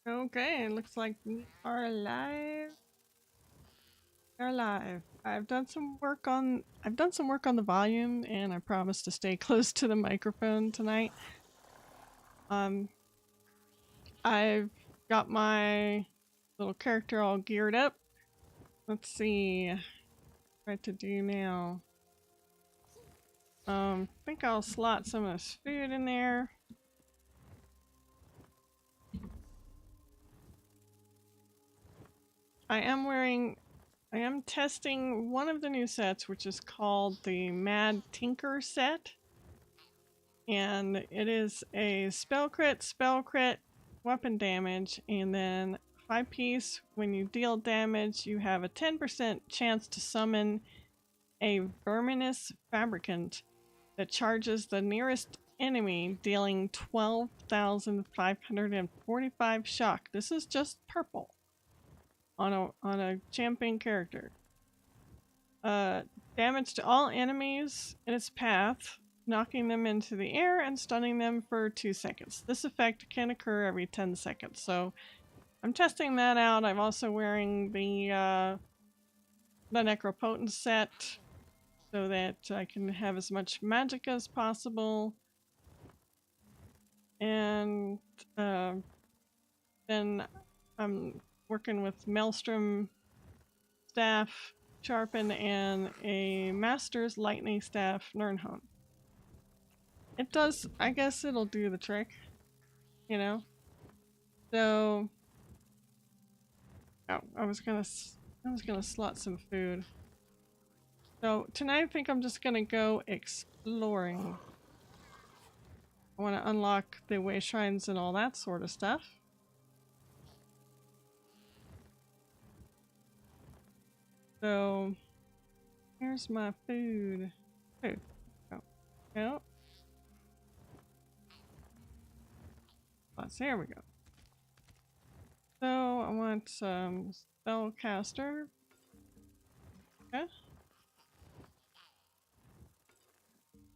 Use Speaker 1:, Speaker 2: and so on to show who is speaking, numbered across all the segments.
Speaker 1: Okay, it looks like we are live. We're live. I've done some work on the volume, and I promise to stay close to the microphone tonight. I've got my little character all geared up. Let's see what to do now. I think I'll slot some of this food in there. I am testing one of the new sets, which is called the Mad Tinker set. And it is a spell crit, weapon damage, and then 5-piece. When you deal damage, you have a 10% chance to summon a Verminous Fabricant that charges the nearest enemy, dealing 12,545 shock. This is just purple on a champion character. Damage to all enemies in its path, knocking them into the air and stunning them for 2 seconds. This effect can occur every 10 seconds, so I'm testing that out. I'm also wearing the Necropotent set so that I can have as much magic as possible. And then I'm working with Maelstrom Staff, Sharpen, and a Master's Lightning Staff, Nirnhone. It does, I guess it'll do the trick, you know? So, oh, I was gonna slot some food. So tonight I think I'm just gonna go exploring. I want to unlock the way shrines and all that sort of stuff. So, here's my food. Food. Oh, no. There we go. So I want some spellcaster. Okay.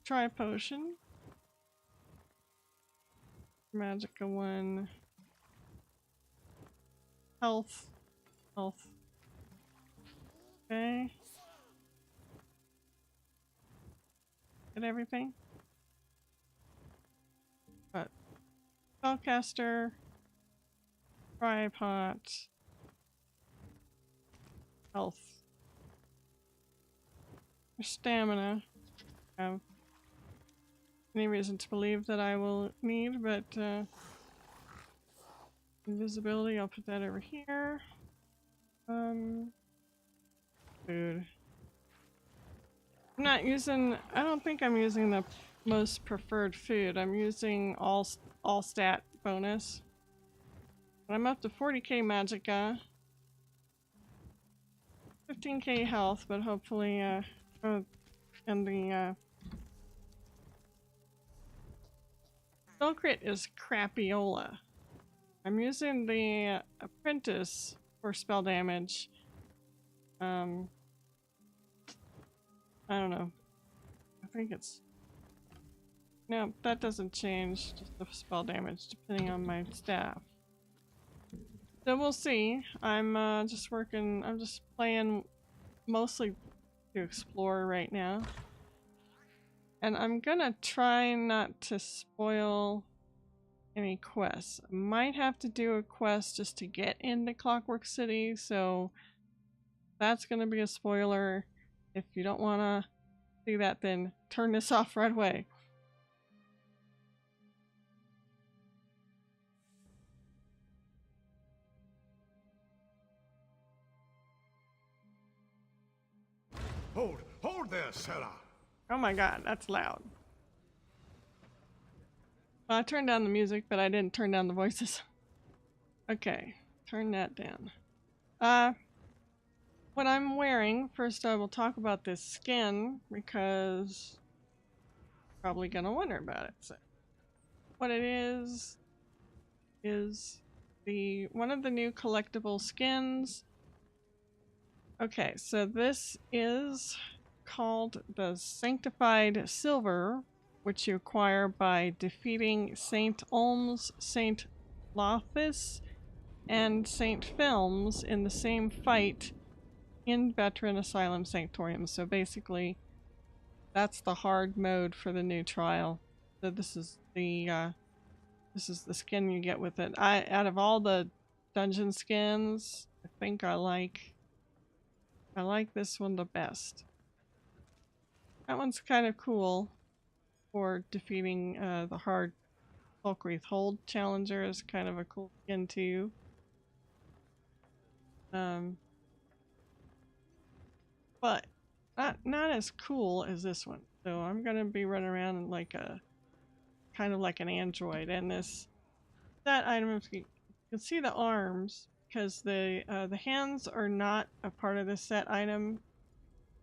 Speaker 1: Try potion. Magica 1. Health. Health. Okay. Get everything? But spellcaster. Tripod. Health. Stamina. Have any reason to believe that I will need, but invisibility, I'll put that over here. Food. I'm not using, I don't think I'm using the most preferred food. I'm using all stat bonus. But I'm up to 40k magicka. 15k health, but hopefully, and the, spell crit is crapiola. I'm using the apprentice for spell damage. I don't know. I think it's... No, that doesn't change, just the spell damage depending on my staff. So we'll see. I'm just playing mostly to explore right now. And I'm gonna try not to spoil any quests. I might have to do a quest just to get into Clockwork City, so that's gonna be a spoiler. If you don't wanna see that, then turn this off right away.
Speaker 2: Hold there, Sarah.
Speaker 1: Oh my god, that's loud. Well, I turned down the music, but I didn't turn down the voices. Okay, turn that down. What I'm wearing, first I will talk about this skin, because you're probably gonna wonder about it. So, what it is the one of the new collectible skins. Okay, so this is called the Sanctified Silver, which you acquire by defeating Saint Olms, Saint Lothis, and Saint Films in the same fight in Veteran Asylum Sanctorium. So basically, that's the hard mode for the new trial. So this is the skin you get with it. Out of all the dungeon skins, I think I like this one the best. That one's kind of cool for defeating the hard Hulkwreath Hold Challenger. Is kind of a cool skin too. But not as cool as this one. So I'm gonna be running around like a kind of like an android. And that item, if you can see the arms, because the hands are not a part of this set item.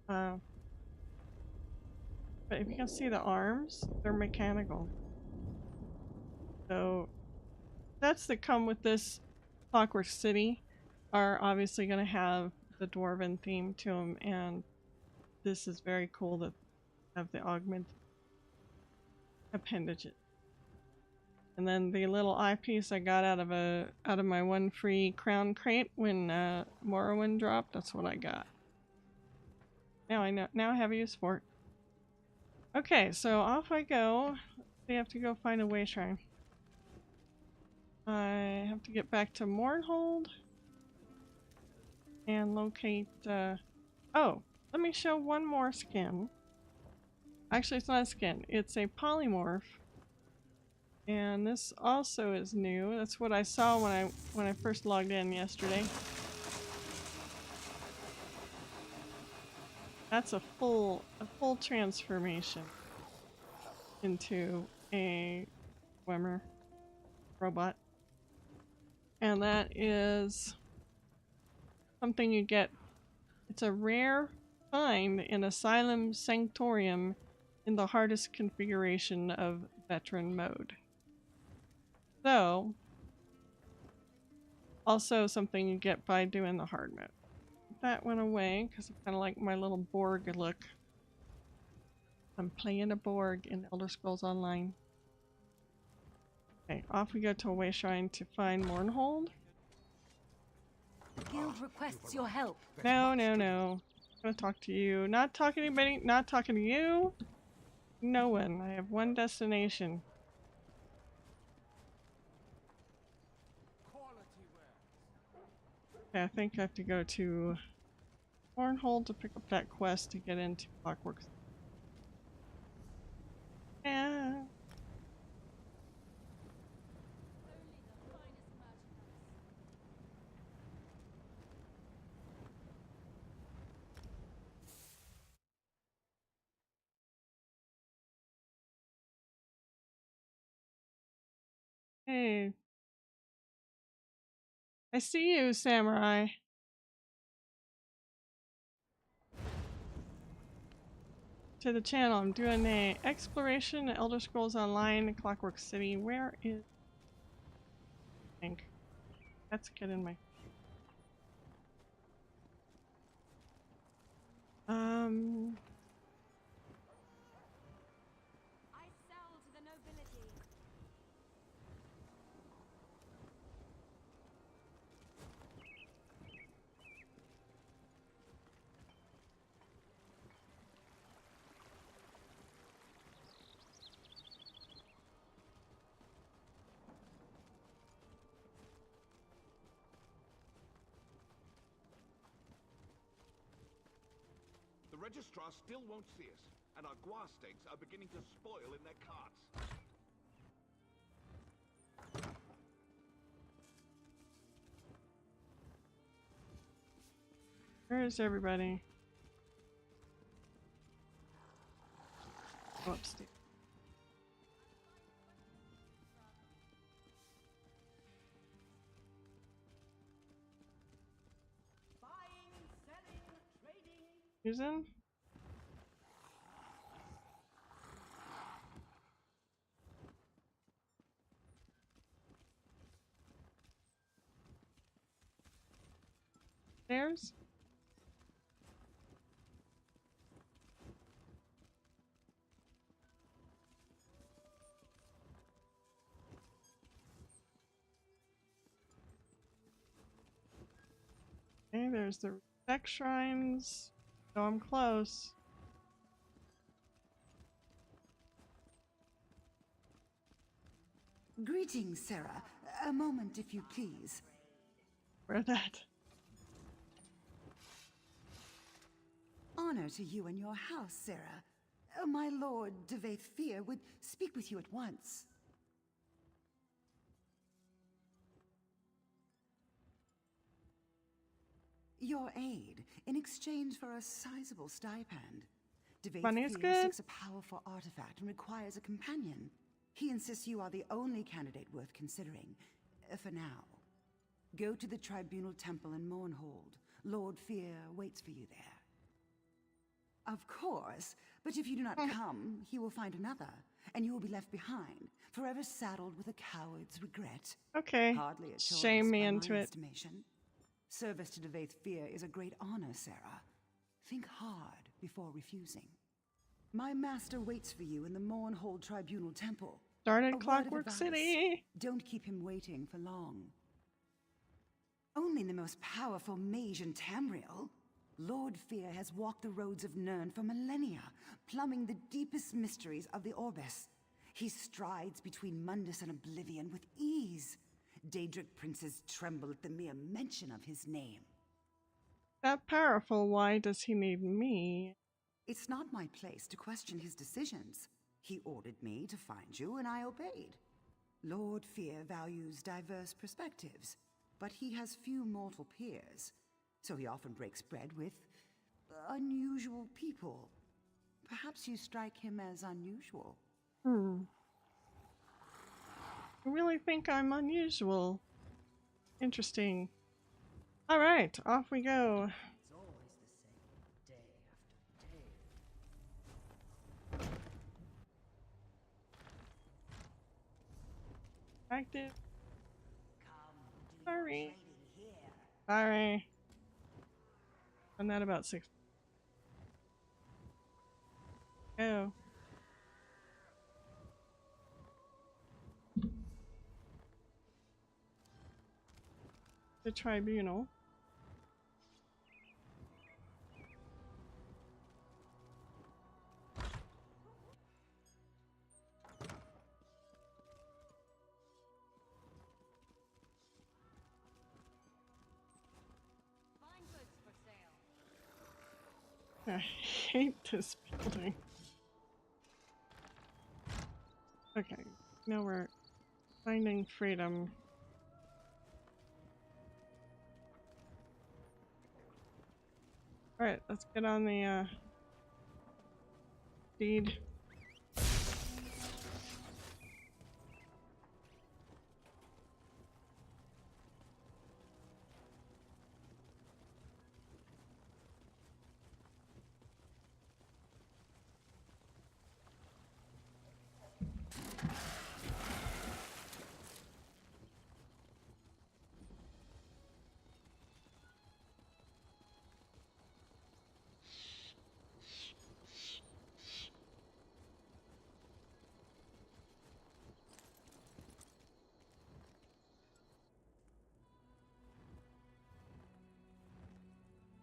Speaker 1: But if you can see the arms, they're mechanical. So sets that come with this Clockwork City are obviously going to have the dwarven theme to them, and this is very cool that have the augmented appendages. And then the little eyepiece I got out of my one free crown crate when Morrowind dropped. That's what I got. Now I know. Now I have a use for it. Okay, so off I go. We have to go find a way shrine. I have to get back to Mournhold and locate. Oh, let me show one more skin. Actually, it's not a skin. It's a polymorph. And this also is new. That's what I saw when I first logged in yesterday. That's a full transformation into a swimmer robot. And that is something you get. It's a rare find in Asylum Sanctorium in the hardest configuration of veteran mode. So, also something you get by doing the hard mode. That went away because I kind of like my little Borg look. I'm playing a Borg in Elder Scrolls Online. Okay, off we go to a way shrine to find Mournhold.
Speaker 2: The guild requests your help.
Speaker 1: No, no, no. I'm gonna talk to you. Not talking to anybody. Not talking to you. No one. I have one destination. Okay, I think I have to go to Mournhold to pick up that quest to get into Clockwork City. Yeah. Hey. I see you, Samurai. To the channel. I'm doing a exploration Elder Scrolls Online Clockwork City. Where is I think let's get in my
Speaker 2: I sell to the nobility.
Speaker 3: The registrar still won't see us, and our guar steaks are beginning to spoil in their carts.
Speaker 1: where is everybody? Oh, upstairs.
Speaker 2: Buying, selling, trading.
Speaker 1: Who's in? Stairs? Okay, there's the respect shrines. So I'm close.
Speaker 4: Greetings, Sarah. A moment, if you please.
Speaker 1: Where that?
Speaker 4: Honor to you and your house, Sarah. My lord, Devaith Fear, would speak with you at once. Your aid, in exchange for a sizable stipend. Devaith
Speaker 1: Money's
Speaker 4: Fear
Speaker 1: good.
Speaker 4: seeks a powerful artifact and requires a companion. He insists you are the only candidate worth considering, for now. Go to the Tribunal Temple in Mournhold. Lord Fear waits for you there. Of course, but if you do not come, he will find another, and you will be left behind, forever saddled with a coward's regret.
Speaker 1: Okay.
Speaker 4: Hardly a choice
Speaker 1: Shame me
Speaker 4: by
Speaker 1: into
Speaker 4: my
Speaker 1: it.
Speaker 4: estimation. Service to Devaith Fear is a great honor, Sarah. Think hard before refusing. My master waits for you in the Mournhold Tribunal Temple.
Speaker 1: Start
Speaker 4: A
Speaker 1: at
Speaker 4: word of
Speaker 1: Clockwork
Speaker 4: advice,
Speaker 1: City.
Speaker 4: don't keep him waiting for long. Only the most powerful mage in Tamriel, Lord Fear has walked the roads of Nirn for millennia, plumbing the deepest mysteries of the Orbis. He strides between Mundus and Oblivion with ease. Daedric princes tremble at the mere mention of his name.
Speaker 1: That powerful, why does he need me?
Speaker 4: It's not my place to question his decisions. He ordered me to find you, and I obeyed. Lord Fear values diverse perspectives, but he has few mortal peers, so he often breaks bread with unusual people. Perhaps you strike him as unusual.
Speaker 1: I really think I'm unusual. Interesting. Alright, off we go.
Speaker 5: It's always the same, day after day.
Speaker 1: Active.
Speaker 5: Come, do
Speaker 1: Sorry.
Speaker 5: your trading here.
Speaker 1: Sorry. Done that about 6. Go. The tribunal.
Speaker 2: Fine goods for sale.
Speaker 1: I hate this building. Okay, now we're finding freedom. Alright, let's get on the deed.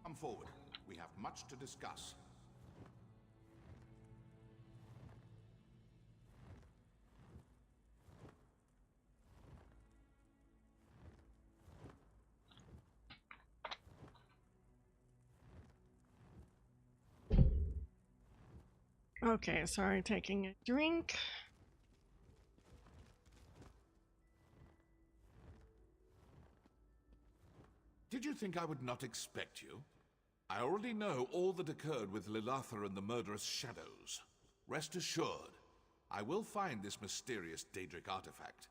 Speaker 3: Come forward. We have much to discuss.
Speaker 1: Okay, sorry, taking a drink.
Speaker 3: Did you think I would not expect you? I already know all that occurred with Lilatha and the murderous shadows. Rest assured, I will find this mysterious Daedric artifact.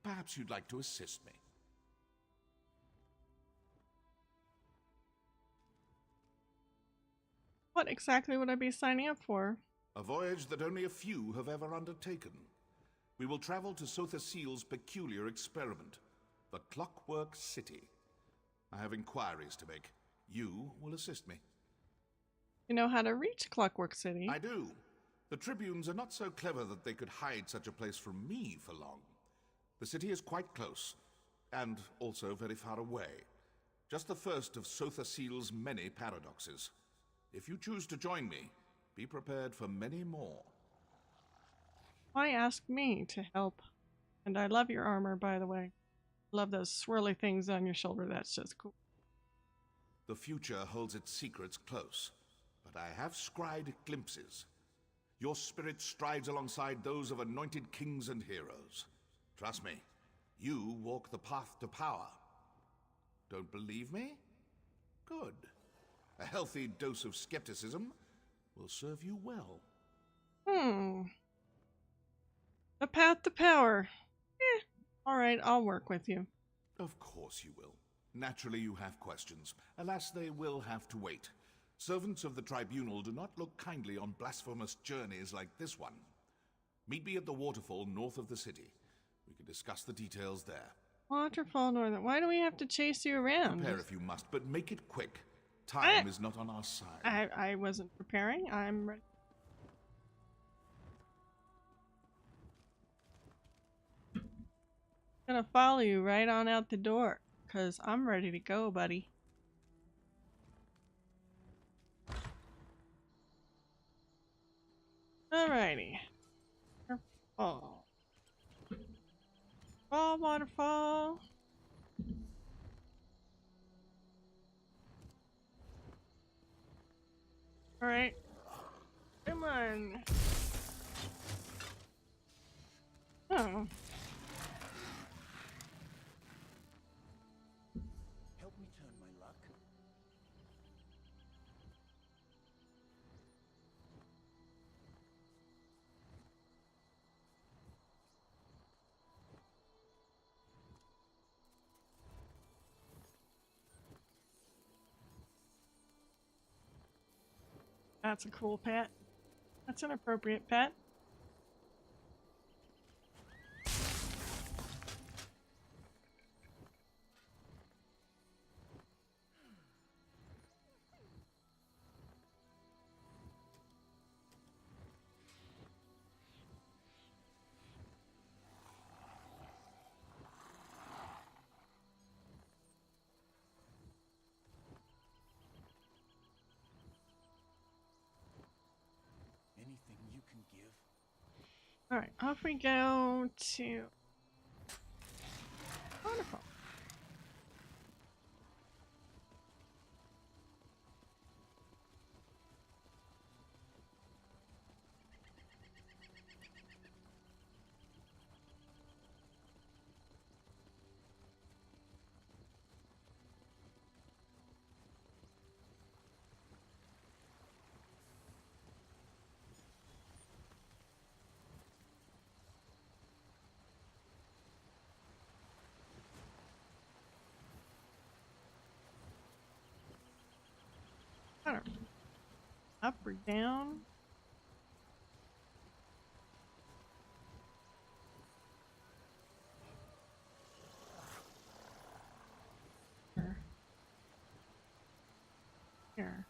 Speaker 3: Perhaps you'd like to assist me.
Speaker 1: What exactly would I be signing up for?
Speaker 3: A voyage that only a few have ever undertaken. We will travel to Sotha Seal's peculiar experiment, the Clockwork City. I have inquiries to make. You will assist me.
Speaker 1: You know how to reach Clockwork City.
Speaker 3: I do. The Tribunes are not so clever that they could hide such a place from me for long. The city is quite close, and also very far away. Just the first of Sotha Seal's many paradoxes. If you choose to join me, be prepared for many more.
Speaker 1: Why ask me to help? And I love your armor, by the way. Love those swirly things on your shoulder. That's just cool.
Speaker 3: The future holds its secrets close, but I have scried glimpses. Your spirit strides alongside those of anointed kings and heroes. Trust me, you walk the path to power. Don't believe me? Good. A healthy dose of skepticism will serve you well.
Speaker 1: The path to power. Alright, I'll work with you.
Speaker 3: Of course you will. Naturally you have questions. Alas, they will have to wait. Servants of the Tribunal do not look kindly on blasphemous journeys like this one. Meet me at the waterfall north of the city. We can discuss the details there.
Speaker 1: Waterfall Northern. Why do we have to chase you around?
Speaker 3: Prepare if you must, but make it quick. Time is not on our side.
Speaker 1: I wasn't preparing. I'm ready. Gonna follow you right on out the door, cause I'm ready to go, buddy. Alrighty. Waterfall. Waterfall. Alright. Come on. Oh.
Speaker 6: Help me turn my luck.
Speaker 1: That's a cool pet. That's an appropriate pet.
Speaker 6: Anything you can give?
Speaker 1: Alright, off we go to waterfall. Up or down? Here.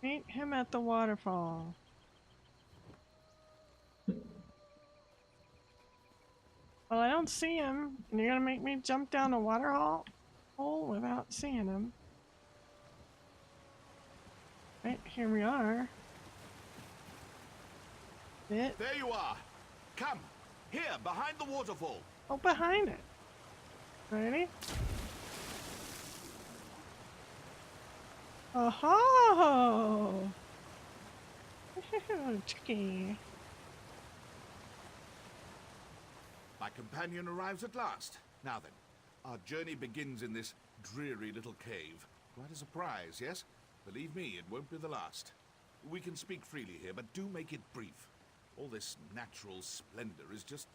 Speaker 1: Meet him at the waterfall. Well, I don't see him, and you're gonna make me jump down a hole without seeing him. Right, here we are.
Speaker 3: There you are! Come! Here, behind the waterfall!
Speaker 1: Oh, behind it. Ready? Oh-ho! Tricky.
Speaker 3: My companion arrives at last. Now then, our journey begins in this dreary little cave. Quite a surprise, yes? Believe me, it won't be the last. We can speak freely here, but do make it brief. All this natural splendor is just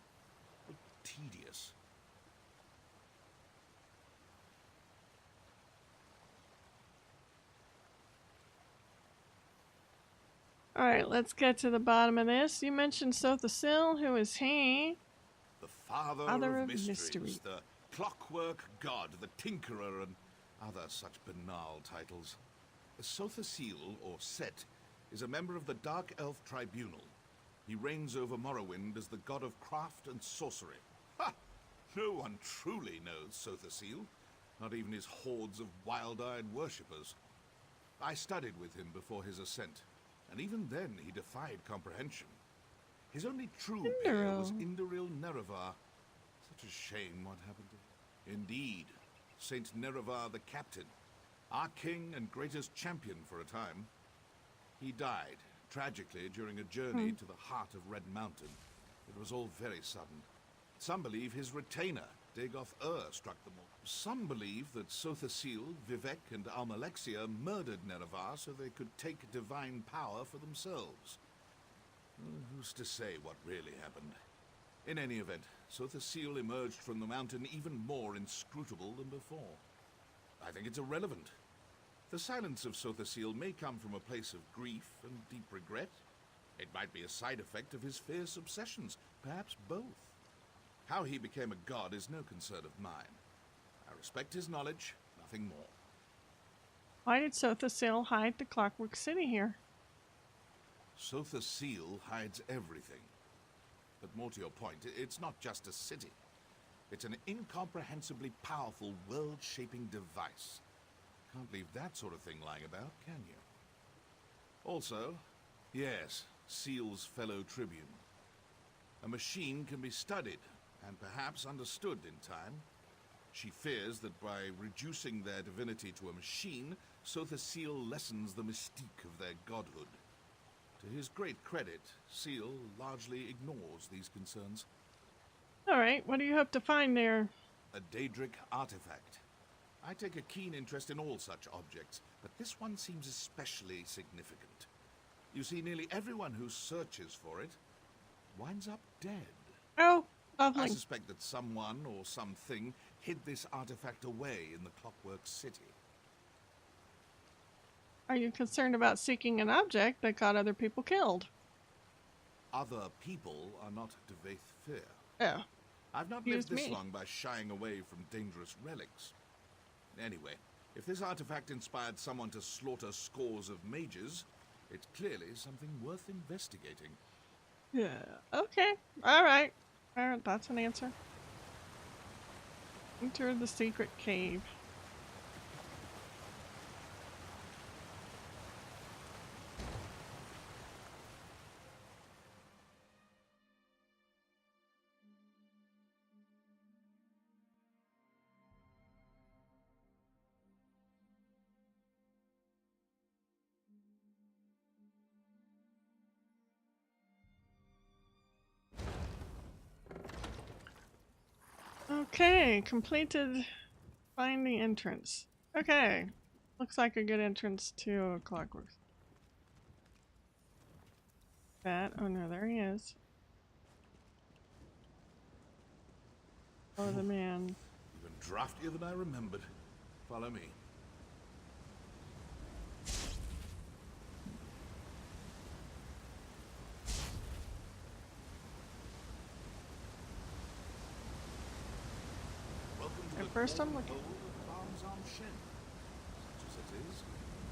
Speaker 3: tedious.
Speaker 1: Alright, let's get to the bottom of this. You mentioned Sotha Sil. Who is he?
Speaker 3: The father of mysteries, the clockwork god, the tinkerer, and other such banal titles. Sotha Sil, or Set, is a member of the Dark Elf Tribunal. He reigns over Morrowind as the god of craft and sorcery. Ha! No one truly knows Sothasil, not even his hordes of wild-eyed worshippers. I studied with him before his ascent, and even then he defied comprehension. His only true peer was Indoril Nerevar. Such a shame what happened to him. Indeed, Saint Nerevar the Captain, our king and greatest champion for a time. He died, tragically, during a journey to the heart of Red Mountain. It was all very sudden. Some believe his retainer, Dagoth struck them all. Some believe that Sothasil, Vivek, and Almalexia murdered Nerevar so they could take divine power for themselves. Who's to say what really happened? In any event, Sothasil emerged from the mountain even more inscrutable than before. I think it's irrelevant. The silence of Sothasil may come from a place of grief and deep regret. It might be a side effect of his fierce obsessions, perhaps both. How he became a god is no concern of mine. I respect his knowledge, nothing more.
Speaker 1: Why did Sothasil hide the Clockwork City here?
Speaker 3: Sothasil hides everything. But more to your point, it's not just a city. It's an incomprehensibly powerful, world-shaping device. Can't leave that sort of thing lying about, can you? Also, yes, Seal's fellow tribune. A machine can be studied, and perhaps understood in time. She fears that by reducing their divinity to a machine, Sothasil lessens the mystique of their godhood. To his great credit, Seal largely ignores these concerns.
Speaker 1: Alright, what do you hope to find there?
Speaker 3: A Daedric artifact. I take a keen interest in all such objects, but this one seems especially significant. You see, nearly everyone who searches for it winds up dead.
Speaker 1: Oh,
Speaker 3: I
Speaker 1: lovely.
Speaker 3: suspect that someone or something hid this artifact away in the Clockwork City.
Speaker 1: Are you concerned about seeking an object that got other people killed?
Speaker 3: Other people are not Devaith fear.
Speaker 1: Oh,
Speaker 3: I've not
Speaker 1: Excuse
Speaker 3: lived this
Speaker 1: me.
Speaker 3: long by shying away from dangerous relics. Anyway, if this artifact inspired someone to slaughter scores of mages, it's clearly something worth investigating.
Speaker 1: yeah. Okay, alright. Alright, that's an answer. Enter the secret cave. Okay, completed find the entrance. Okay, looks like a good entrance to a Clockwork. That, oh no, there he is. Oh, the man.
Speaker 3: Even draftier than I remembered. Follow me. Welcome to
Speaker 1: At
Speaker 3: the
Speaker 1: first I'm
Speaker 3: golden
Speaker 1: looking.
Speaker 3: hole of Barn's Shen. Such as it is.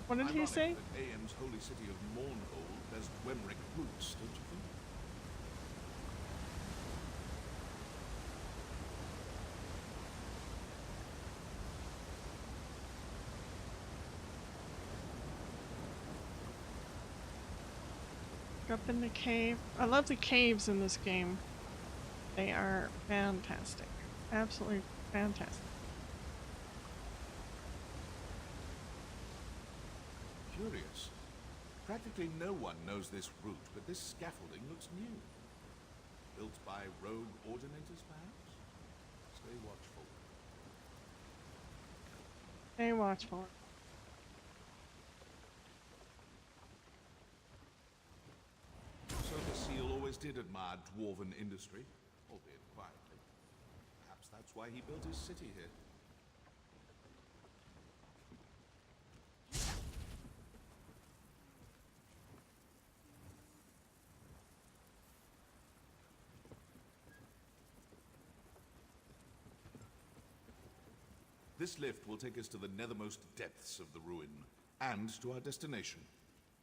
Speaker 1: What did he
Speaker 3: Ironic
Speaker 1: say?
Speaker 3: that AM's holy city of Mournhold has Dwemric roots, don't you think?
Speaker 1: Up in the cave. I love the caves in this game. They are fantastic. Absolutely fantastic.
Speaker 3: Curious. Practically no one knows this route, but this scaffolding looks new. Built by rogue ordinators, perhaps? Stay watchful.
Speaker 1: Stay watchful.
Speaker 3: So the seal always did admire dwarven industry, albeit quietly. Perhaps that's why he built his city here. This lift will take us to the nethermost depths of the ruin, and to our destination.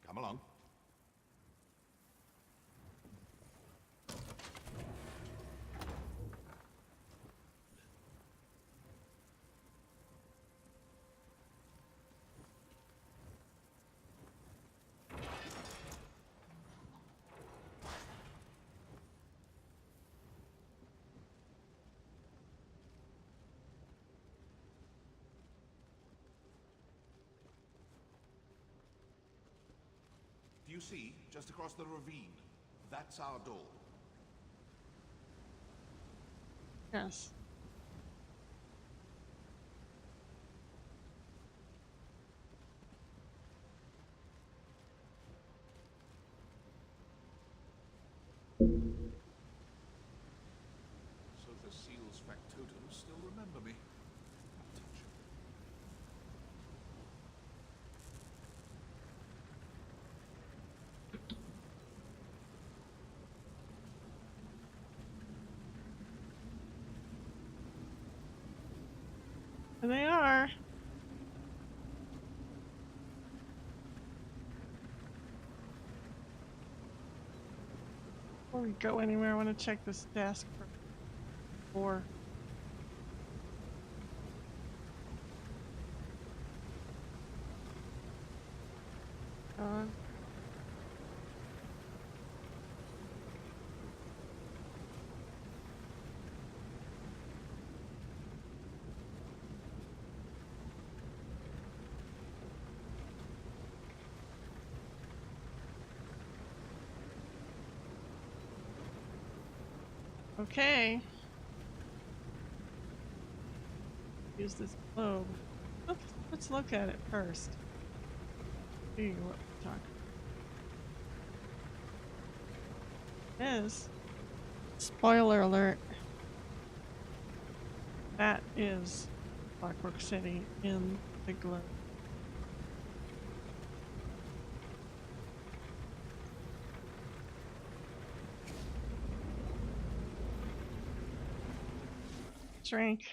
Speaker 3: Come along. You see, just across the ravine. That's our door.
Speaker 1: Yes.
Speaker 3: So the seal's factotums still remember me. Touch.
Speaker 1: There they are. Before we go anywhere, I want to check this desk for. Uh, okay. Use this globe. Let's look at it first. See what we're talking about. Is spoiler alert. That is Clockwork City in the globe. Drink.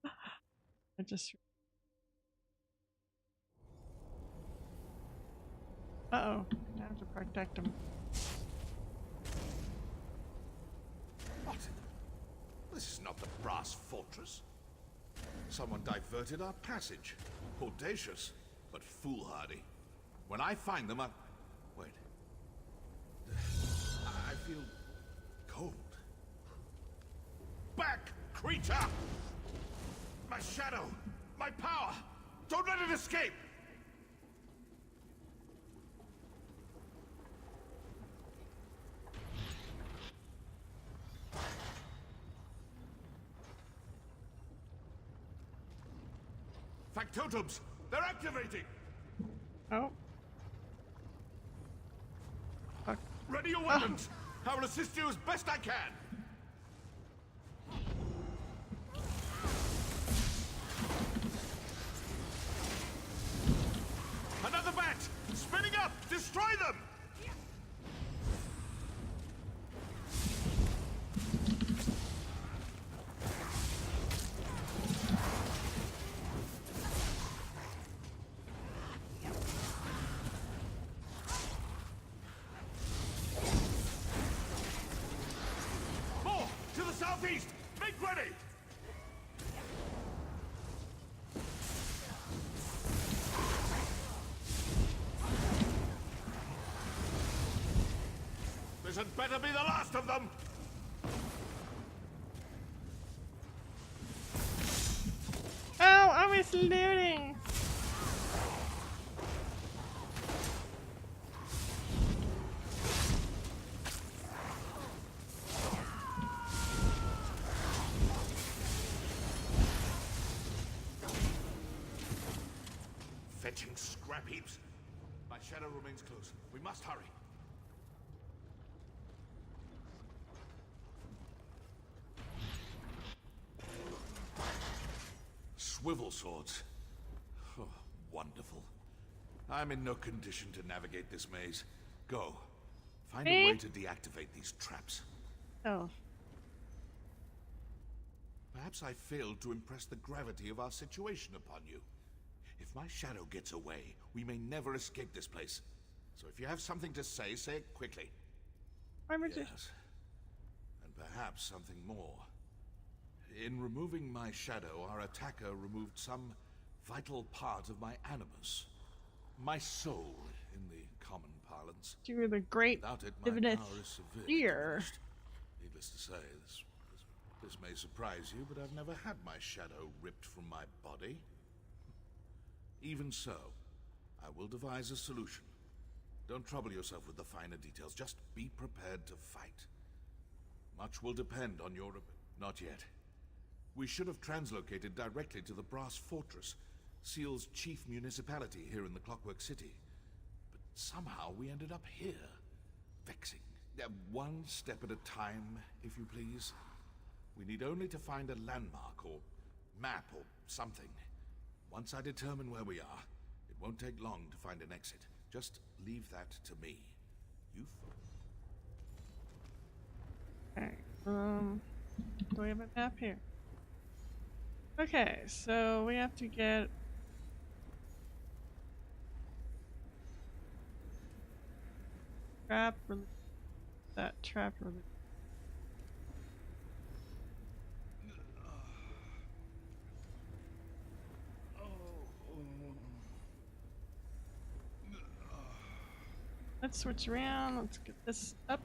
Speaker 1: I just. Uh-oh. I have to protect him.
Speaker 3: What? This is not the brass fortress. Someone diverted our passage. Audacious, but foolhardy. When I find them, wait. I feel cold. Back, creature! My shadow! My power! Don't let it escape! Factotums! They're activating!
Speaker 1: Oh. Fuck.
Speaker 3: Ready your weapons! I will assist you as best I can! Another bat! Spinning up! Destroy them! More! To the southeast! Make ready! This had better be the last of them!
Speaker 1: Oh, I was looting!
Speaker 3: Fetching scrap heaps. My shadow remains close. We must hurry. Swivel swords. Oh, wonderful. I'm in no condition to navigate this maze. Go. Find a way to deactivate these traps.
Speaker 1: Oh.
Speaker 3: Perhaps I failed to impress the gravity of our situation upon you. If my shadow gets away, we may never escape this place. So if you have something to say, say it quickly.
Speaker 1: Why would you?
Speaker 3: Yes. And perhaps something more. In removing my shadow, our attacker removed some vital part of my animus. My soul, in the common parlance.
Speaker 1: You were the great
Speaker 3: Without it, my
Speaker 1: divinest
Speaker 3: power is severely
Speaker 1: fear.
Speaker 3: diminished. Needless to say, this may surprise you, but I've never had my shadow ripped from my body. Even so, I will devise a solution. Don't trouble yourself with the finer details. Just be prepared to fight. Much will depend on your... Not yet. We should have translocated directly to the Brass Fortress, Seal's chief municipality here in the Clockwork City. But somehow we ended up here. Vexing. One step at a time, if you please. We need only to find a landmark or map or something. Once I determine where we are, it won't take long to find an exit. Just leave that to me. You...
Speaker 1: Okay, do we have a map here? Okay, so we have to get trap release. That trap release. Let's switch around. Let's get this up.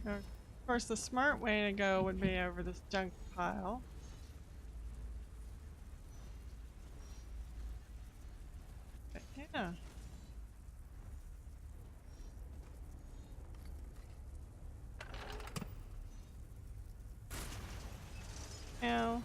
Speaker 1: Of course, the smart way to go would be over this junk pile. But yeah. Now.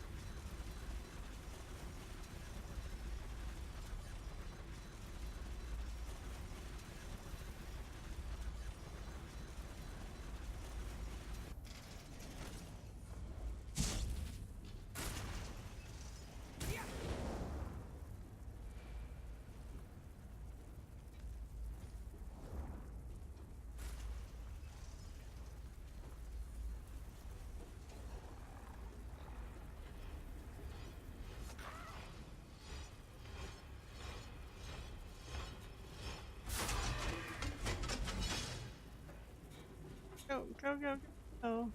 Speaker 1: Go, go, go, go.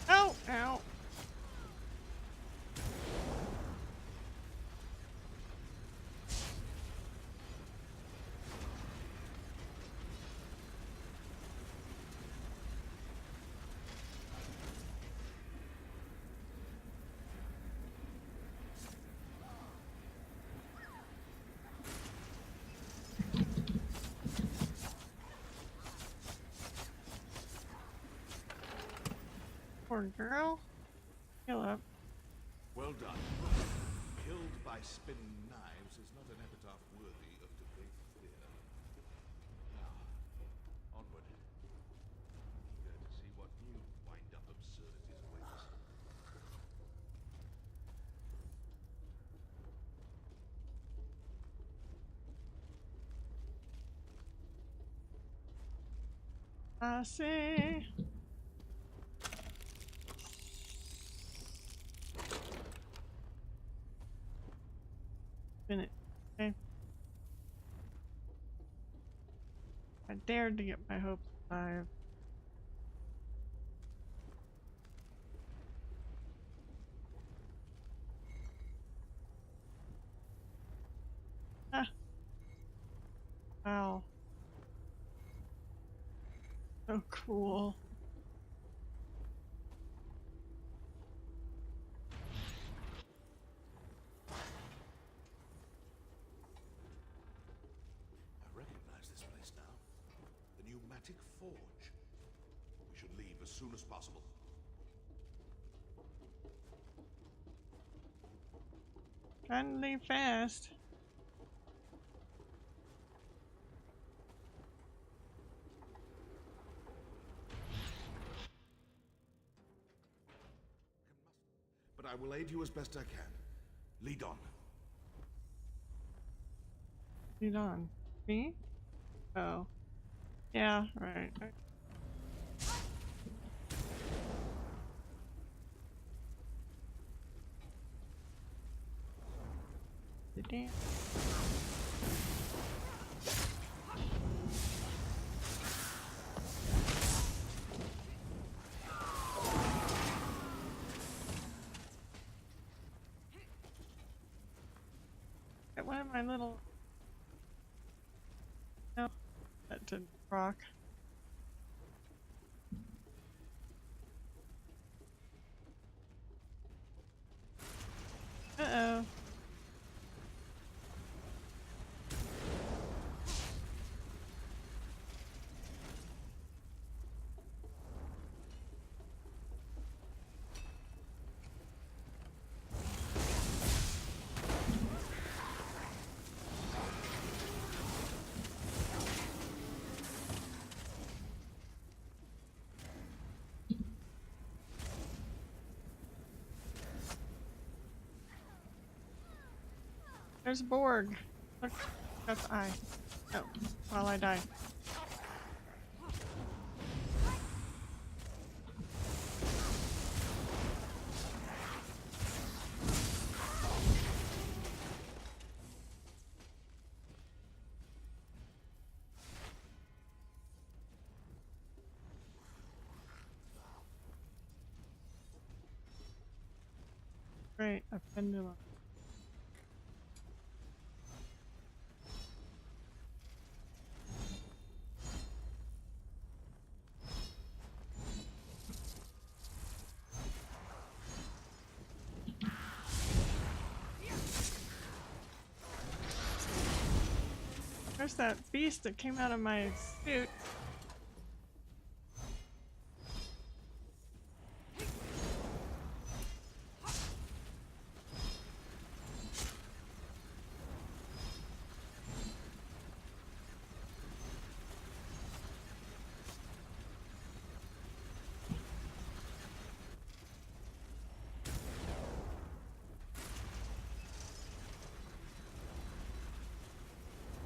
Speaker 1: Oh, ow. Poor girl. Heal up.
Speaker 3: Well done. Killed by spinning knives is not an epitaph worthy of debate theater. Now, onward. Eager to see what new wind-up absurdities await us.
Speaker 1: I see. Spin it. Okay. I dared to get my hopes alive. Ah. Wow. So cool.
Speaker 3: I recognize this place now. The pneumatic forge. We should leave as soon as possible.
Speaker 1: Trying to leave fast.
Speaker 3: But I will aid you as best I can. Lead on.
Speaker 1: Lead on. Me? Oh. Yeah, right. Damn. One of my little... No. didn't rock. Uh-oh. There's Borg. Look, that's I. Oh, while I die. Great, a pendulum. There's that beast that came out of my suit.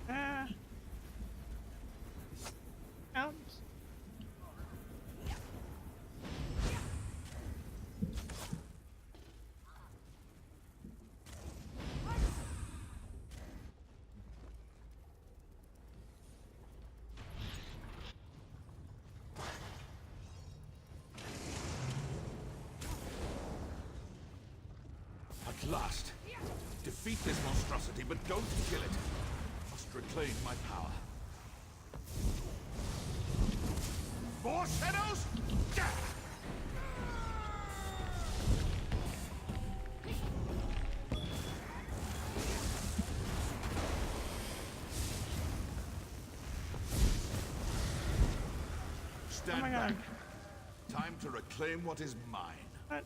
Speaker 1: Ah. Ouch.
Speaker 3: At last! Defeat this monstrosity, but don't kill it. Must reclaim my power. More shadows? Gah! Stand
Speaker 1: my
Speaker 3: back.
Speaker 1: God.
Speaker 3: Time to reclaim what is mine.
Speaker 1: What?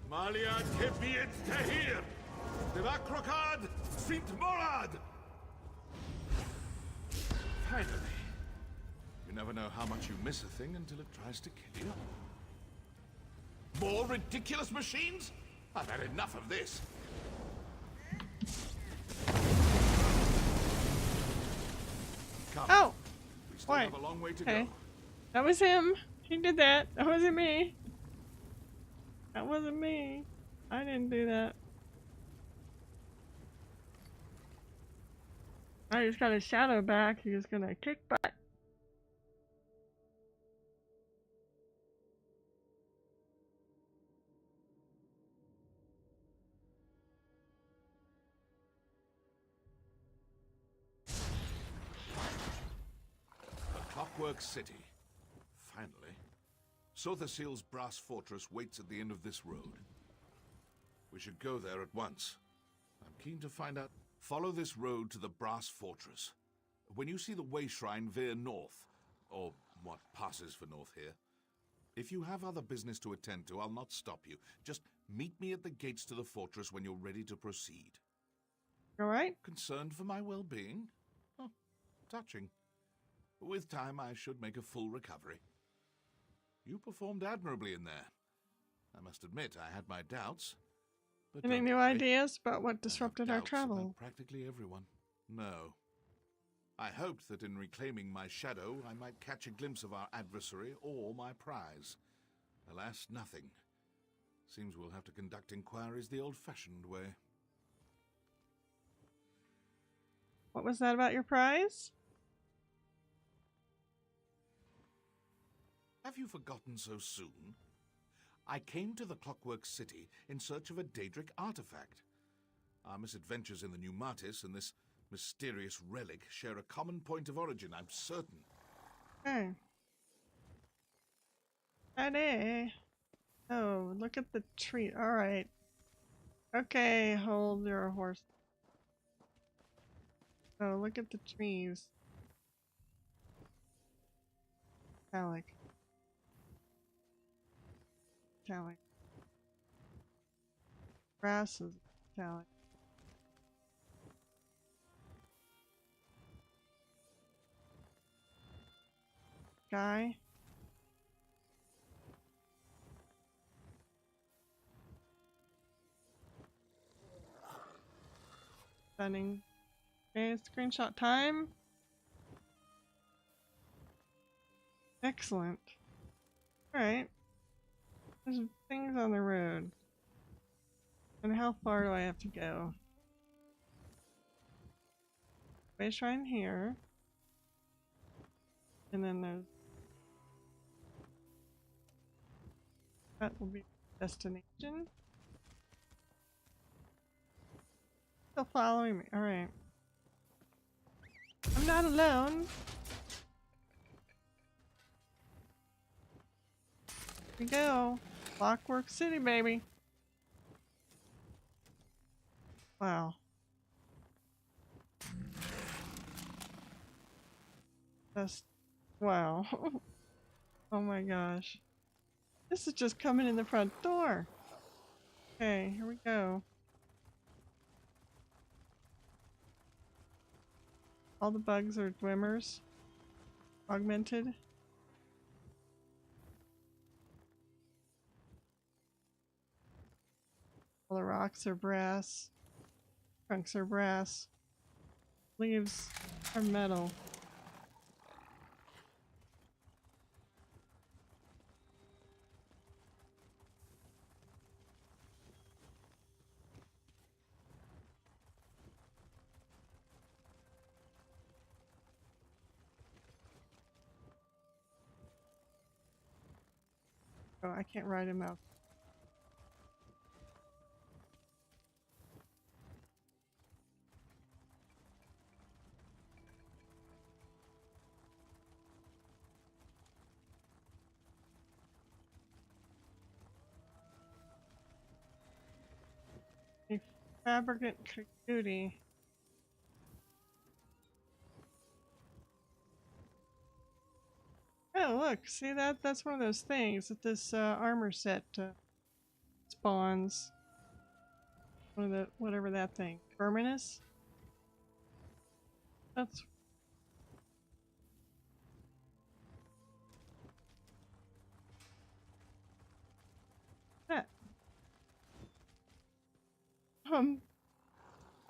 Speaker 3: Malia Kepiet Tahir! Devakrokad Sint Morad! Finally. You never know how much you miss a thing until it tries to kill you. More ridiculous machines? I've had enough of this. Come.
Speaker 1: Oh!
Speaker 3: We still
Speaker 1: Wait.
Speaker 3: have a long way to
Speaker 1: Okay.
Speaker 3: go.
Speaker 1: That was him. He did that. That wasn't me. That wasn't me. I didn't do that. I just got his shadow back. He was gonna kick butt.
Speaker 3: Clockwork City. Finally. Sotherseal's brass fortress waits at the end of this road. We should go there at once. I'm keen to find out. Follow this road to the brass fortress. When you see the way shrine, veer north. Or what passes for north here. If you have other business to attend to, I'll not stop you. Just meet me at the gates to the fortress when you're ready to proceed.
Speaker 1: Alright?
Speaker 3: Concerned for my well-being? Oh, touching. With time, I should make a full recovery. You performed admirably in there. I must admit, I had my doubts. But
Speaker 1: Any
Speaker 3: don't
Speaker 1: new
Speaker 3: worry.
Speaker 1: ideas about what
Speaker 3: I have
Speaker 1: disrupted our
Speaker 3: doubts
Speaker 1: travel?
Speaker 3: about practically everyone. No. I hoped that in reclaiming my shadow, I might catch a glimpse of our adversary or my prize. Alas, nothing. Seems we'll have to conduct inquiries the old-fashioned way.
Speaker 1: What was that about your prize?
Speaker 3: Have you forgotten so soon? I came to the Clockwork City in search of a Daedric artifact. Our misadventures in the New Martis and this mysterious relic share a common point of origin, I'm certain.
Speaker 1: Okay. Ready. Oh, look at the tree. Alright. Okay, hold your horse. Oh, look at the trees. Metallic. Metallic. Grass is metallic. Sky. Stunning. Okay, screenshot time. Excellent. Alright. There's things on the road. And how far do I have to go? Way shrine here. And then there's... that will be destination. Still following me. Alright. I'm not alone. Here we go. Clockwork City, baby. Wow. Just wow. Oh my gosh. This is just coming in the front door. Okay, here we go. All the bugs are dwimmers. Augmented. All the rocks are brass. Trunks are brass. Leaves are metal. Oh, I can't ride him out. A fabricant duty. Oh, look, see that? That's one of those things that this armor set spawns. One of the, whatever that thing. Terminus? That's... that.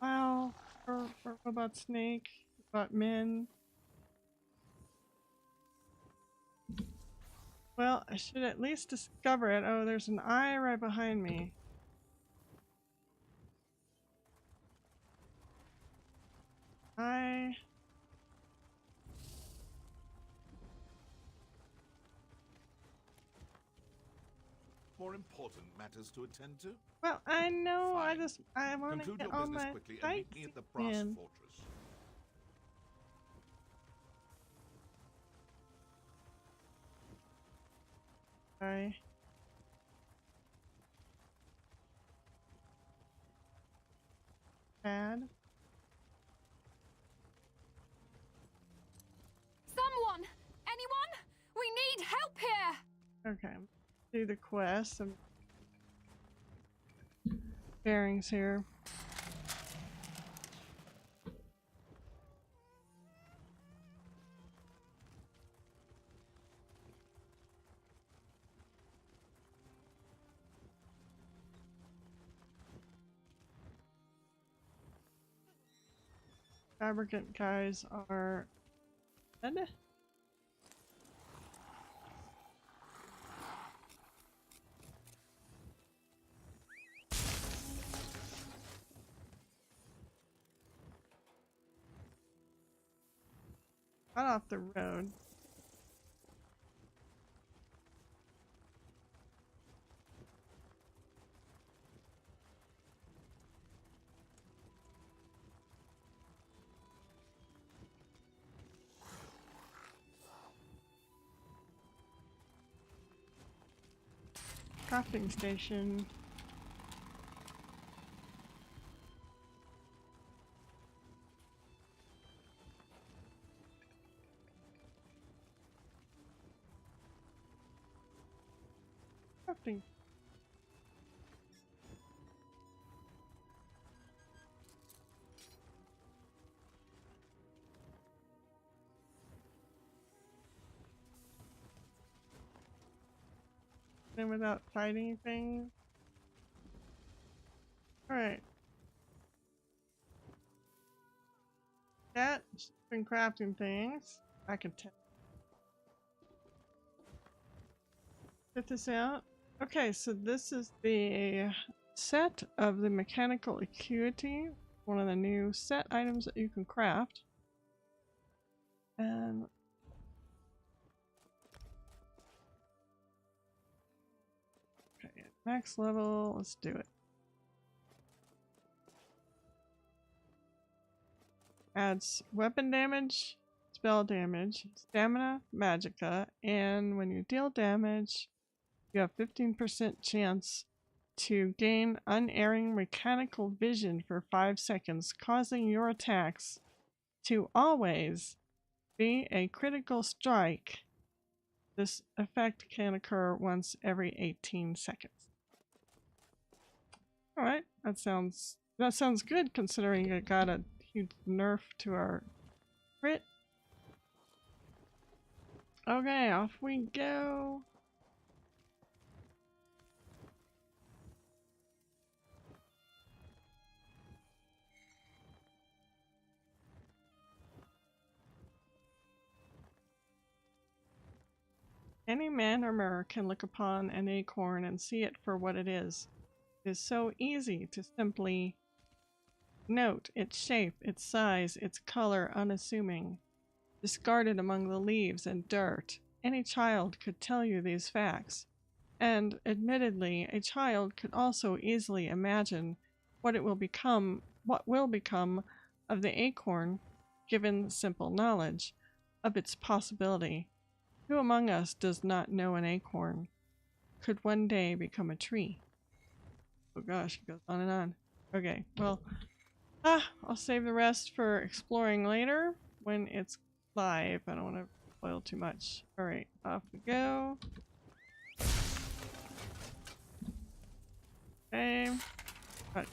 Speaker 1: Wow. What about Snake? What about men? Well, I should at least discover it. Oh, there's an eye right behind me.
Speaker 3: More important matters to attend to?
Speaker 1: Well, I know.
Speaker 3: Fine.
Speaker 1: I want to
Speaker 3: Conclude
Speaker 1: get
Speaker 3: your
Speaker 1: all
Speaker 3: business
Speaker 1: my
Speaker 3: quickly and meet me at the Brass
Speaker 1: in.
Speaker 3: Fortress.
Speaker 1: Sorry. Bad.
Speaker 2: Someone! Anyone? We need help here!
Speaker 1: Okay. Do the quest. Some bearings here. Fabricant guys are dead. Got off the road. crafting station. Crafting. And without fighting things. Alright. That's been crafting things. I can get this out. Okay, so this is the set of the mechanical acuity, one of the new set items that you can craft. And okay, max level, let's do it. Adds weapon damage, spell damage, stamina, magicka, and when you deal damage, you have 15% chance to gain unerring mechanical vision for 5 seconds, causing your attacks to always be a critical strike. This effect can occur once every 18 seconds. Alright, that sounds good considering it got a huge nerf to our crit. Okay, off we go. Any man or mer can look upon an acorn and see it for what it is. It is so easy to simply note its shape, its size, its color unassuming, discarded among the leaves and dirt. Any child could tell you these facts. And admittedly, a child could also easily imagine what will become of the acorn given simple knowledge of its possibility. Who among us does not know an acorn could one day become a tree? Oh gosh, it goes on and on. Okay, well, I'll save the rest for exploring later when it's live. I don't want to spoil too much. Alright, off we go. Okay. Got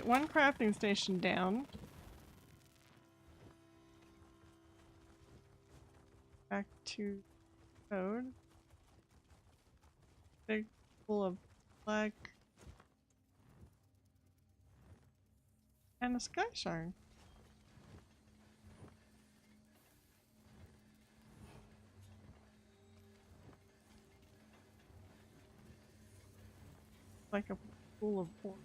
Speaker 1: one crafting station down. Back to code. Big full of black and a sky shard. Like a pool of pork.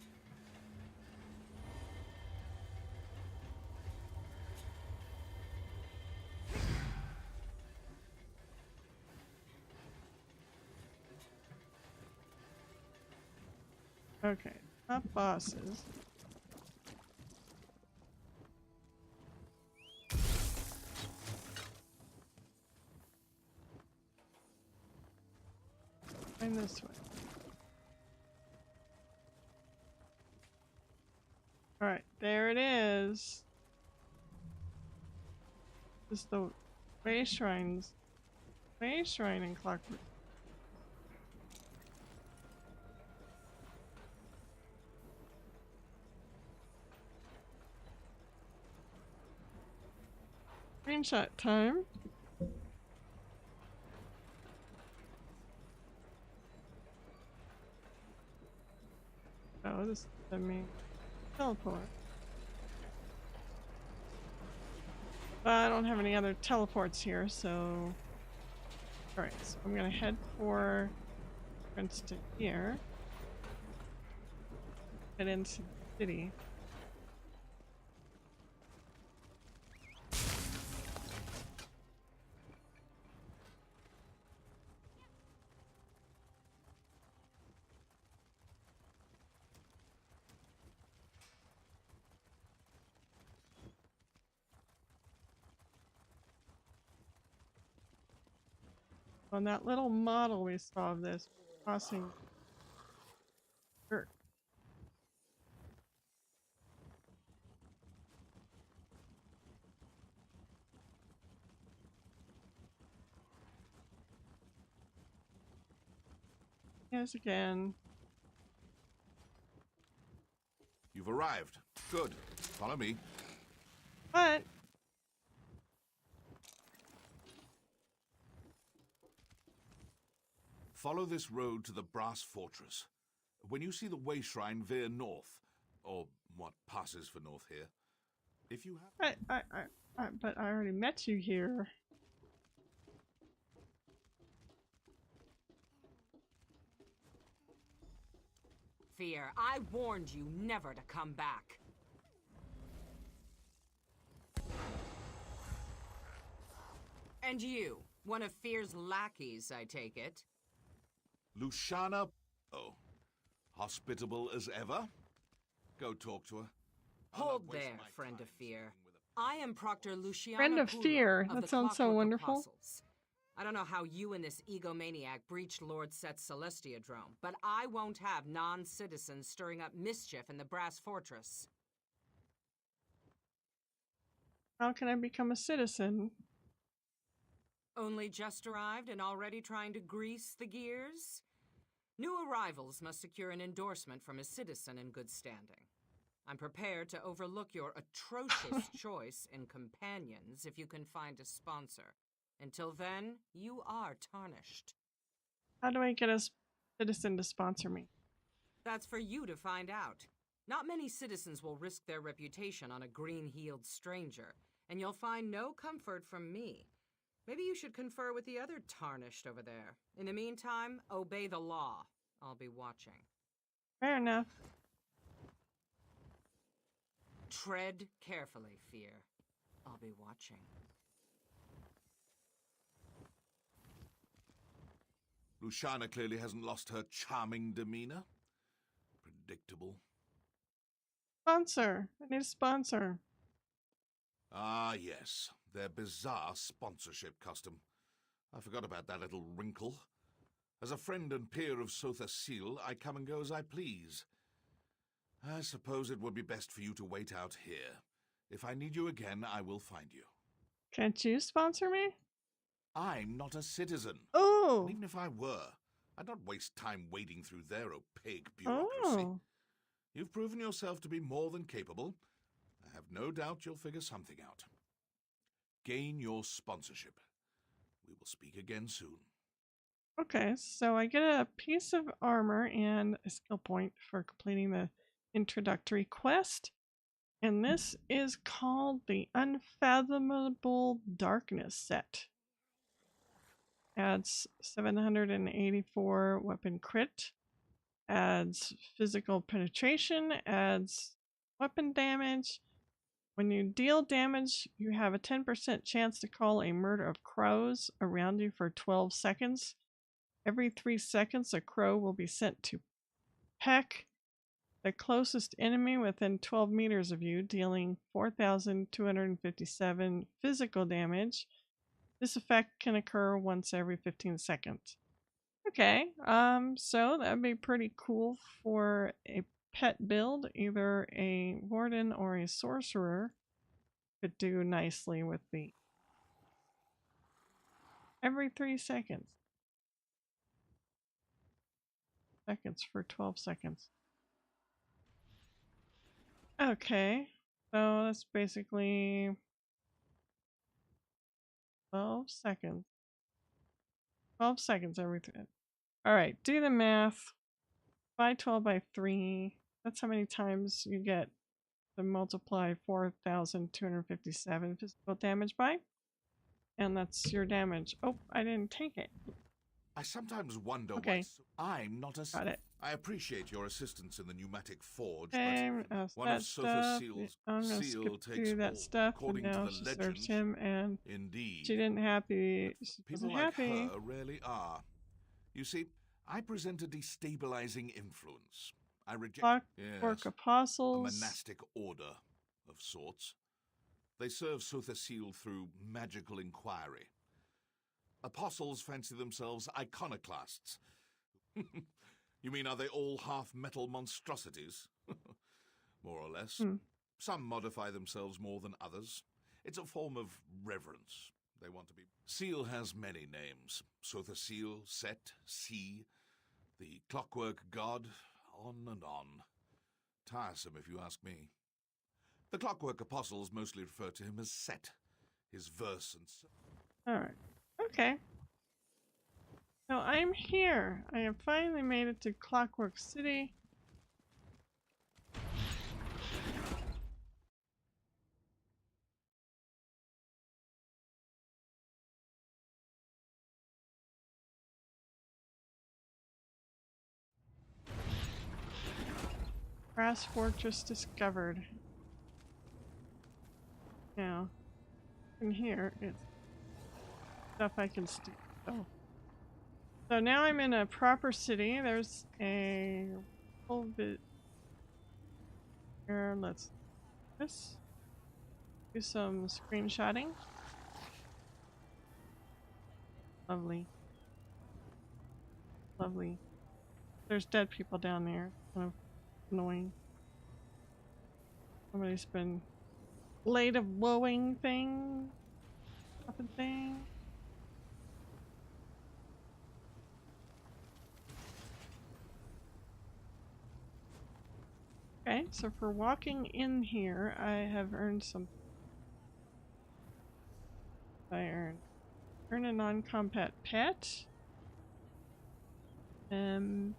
Speaker 1: Okay, top bosses. And this way. Alright, there it is. This is the way shrine in Clockwork. Screenshot time. Oh, this is the main teleport. But I don't have any other teleports here, so... Alright, so I'm gonna head for Princeton here. Head into the city. On that little model we saw of this crossing Sure. Yes, again.
Speaker 3: You've arrived. Good. Follow me.
Speaker 1: But
Speaker 3: Follow this road to the Brass Fortress. When you see the Way Shrine, veer north, or what passes for north here. If you have...
Speaker 1: but I already met you here.
Speaker 7: Fear, I warned you never to come back. And you, one of Fear's lackeys, I take it.
Speaker 3: Luciana... Oh. Hospitable as ever? Go talk to her. I'll not
Speaker 7: Hold
Speaker 3: waste
Speaker 7: there,
Speaker 3: my
Speaker 7: friend
Speaker 3: time
Speaker 7: of Fear.
Speaker 3: speaking with a-
Speaker 7: I am Proctor Luciana
Speaker 1: Friend of
Speaker 7: Pula
Speaker 1: Fear.
Speaker 7: of
Speaker 1: That
Speaker 7: the
Speaker 1: sounds so
Speaker 7: Clockwork
Speaker 1: wonderful.
Speaker 7: Apostles. I don't know how you and this egomaniac breached Lord Set's Celestiadrome, but I won't have non-citizens stirring up mischief in the Brass Fortress.
Speaker 1: How can I become a citizen?
Speaker 7: Only just arrived and already trying to grease the gears? New arrivals must secure an endorsement from a citizen in good standing. I'm prepared to overlook your atrocious choice in companions if you can find a sponsor. Until then, you are tarnished.
Speaker 1: How do I get a citizen to sponsor me?
Speaker 7: That's for you to find out. Not many citizens will risk their reputation on a green-heeled stranger, and you'll find no comfort from me. Maybe you should confer with the other tarnished over there. In the meantime, obey the law. I'll be watching.
Speaker 1: Fair enough.
Speaker 7: Tread carefully, Fear. I'll be watching.
Speaker 3: Luciana clearly hasn't lost her charming demeanor. Predictable.
Speaker 1: Sponsor. I need a sponsor.
Speaker 3: Ah, yes. Their bizarre sponsorship custom. I forgot about that little wrinkle. As a friend and peer of Sotha Seal, I come and go as I please. I suppose it would be best for you to wait out here. If I need you again, I will find you.
Speaker 1: Can't you sponsor me?
Speaker 3: I'm not a citizen.
Speaker 1: Oh.
Speaker 3: And even if I were, I'd not waste time wading through their opaque bureaucracy.
Speaker 1: Oh.
Speaker 3: You've proven yourself to be more than capable. I have no doubt you'll figure something out. Gain your sponsorship. We will speak again soon.
Speaker 1: Okay, so I get a piece of armor and a skill point for completing the introductory quest. And this is called the Unfathomable Darkness set. Adds 784 weapon crit, adds physical penetration, adds weapon damage. When you deal damage, you have a 10% chance to call a murder of crows around you for 12 seconds. Every 3 seconds, a crow will be sent to peck the closest enemy within 12 meters of you, dealing 4,257 physical damage. This effect can occur once every 15 seconds. Okay, so that'd be pretty cool for a pet build. Either a warden or a sorcerer could do nicely with the every 3 seconds. Seconds for 12 seconds. Okay, so that's basically 12 seconds. 12 seconds every 3. Alright, do the math. By 12 by 3. That's how many times you get to multiply 4,257 physical damage by. And that's your damage. Oh, I didn't take it.
Speaker 3: I sometimes wonder
Speaker 1: Okay.
Speaker 3: why I'm not a...
Speaker 1: Got it.
Speaker 3: I appreciate your assistance in the pneumatic forge,
Speaker 1: Okay,
Speaker 3: but one
Speaker 1: that
Speaker 3: of Sotha
Speaker 1: stuff.
Speaker 3: Seal's
Speaker 1: I'm gonna
Speaker 3: seal
Speaker 1: skip
Speaker 3: takes
Speaker 1: through that
Speaker 3: all,
Speaker 1: stuff, and
Speaker 3: according
Speaker 1: now
Speaker 3: to
Speaker 1: she
Speaker 3: the
Speaker 1: serves
Speaker 3: legends.
Speaker 1: him, and
Speaker 3: Indeed.
Speaker 1: she didn't happy.
Speaker 3: But
Speaker 1: She
Speaker 3: people
Speaker 1: wasn't
Speaker 3: like
Speaker 1: happy.
Speaker 3: her rarely are. You see, I present a destabilizing influence. I reject...
Speaker 1: Clockwork
Speaker 3: a
Speaker 1: Apostles.
Speaker 3: monastic order of sorts. They serve Sotha Seal through magical inquiry. Apostles fancy themselves iconoclasts. You mean, are they all half-metal monstrosities? More or less.
Speaker 1: Hmm.
Speaker 3: Some modify themselves more than others. It's a form of reverence. They want to be... Seal has many names. Sotha Seal, Set, Sea, the Clockwork God, on and on. Tiresome, if you ask me. The Clockwork Apostles mostly refer to him as Set. His verse and...
Speaker 1: Alright. Okay. So I'm here. I have finally made it to Clockwork City. Brass Fortress discovered. Now, in here, it's stuff I can steal. So now I'm in a proper city. There's a little bit here. Let's do some screenshotting. Lovely. Lovely. There's dead people down there. Kind of annoying. Somebody's been laid a blowing thing. Up and thing. Okay, so for walking in here, I have earned some. I earn a non-combat pet. Another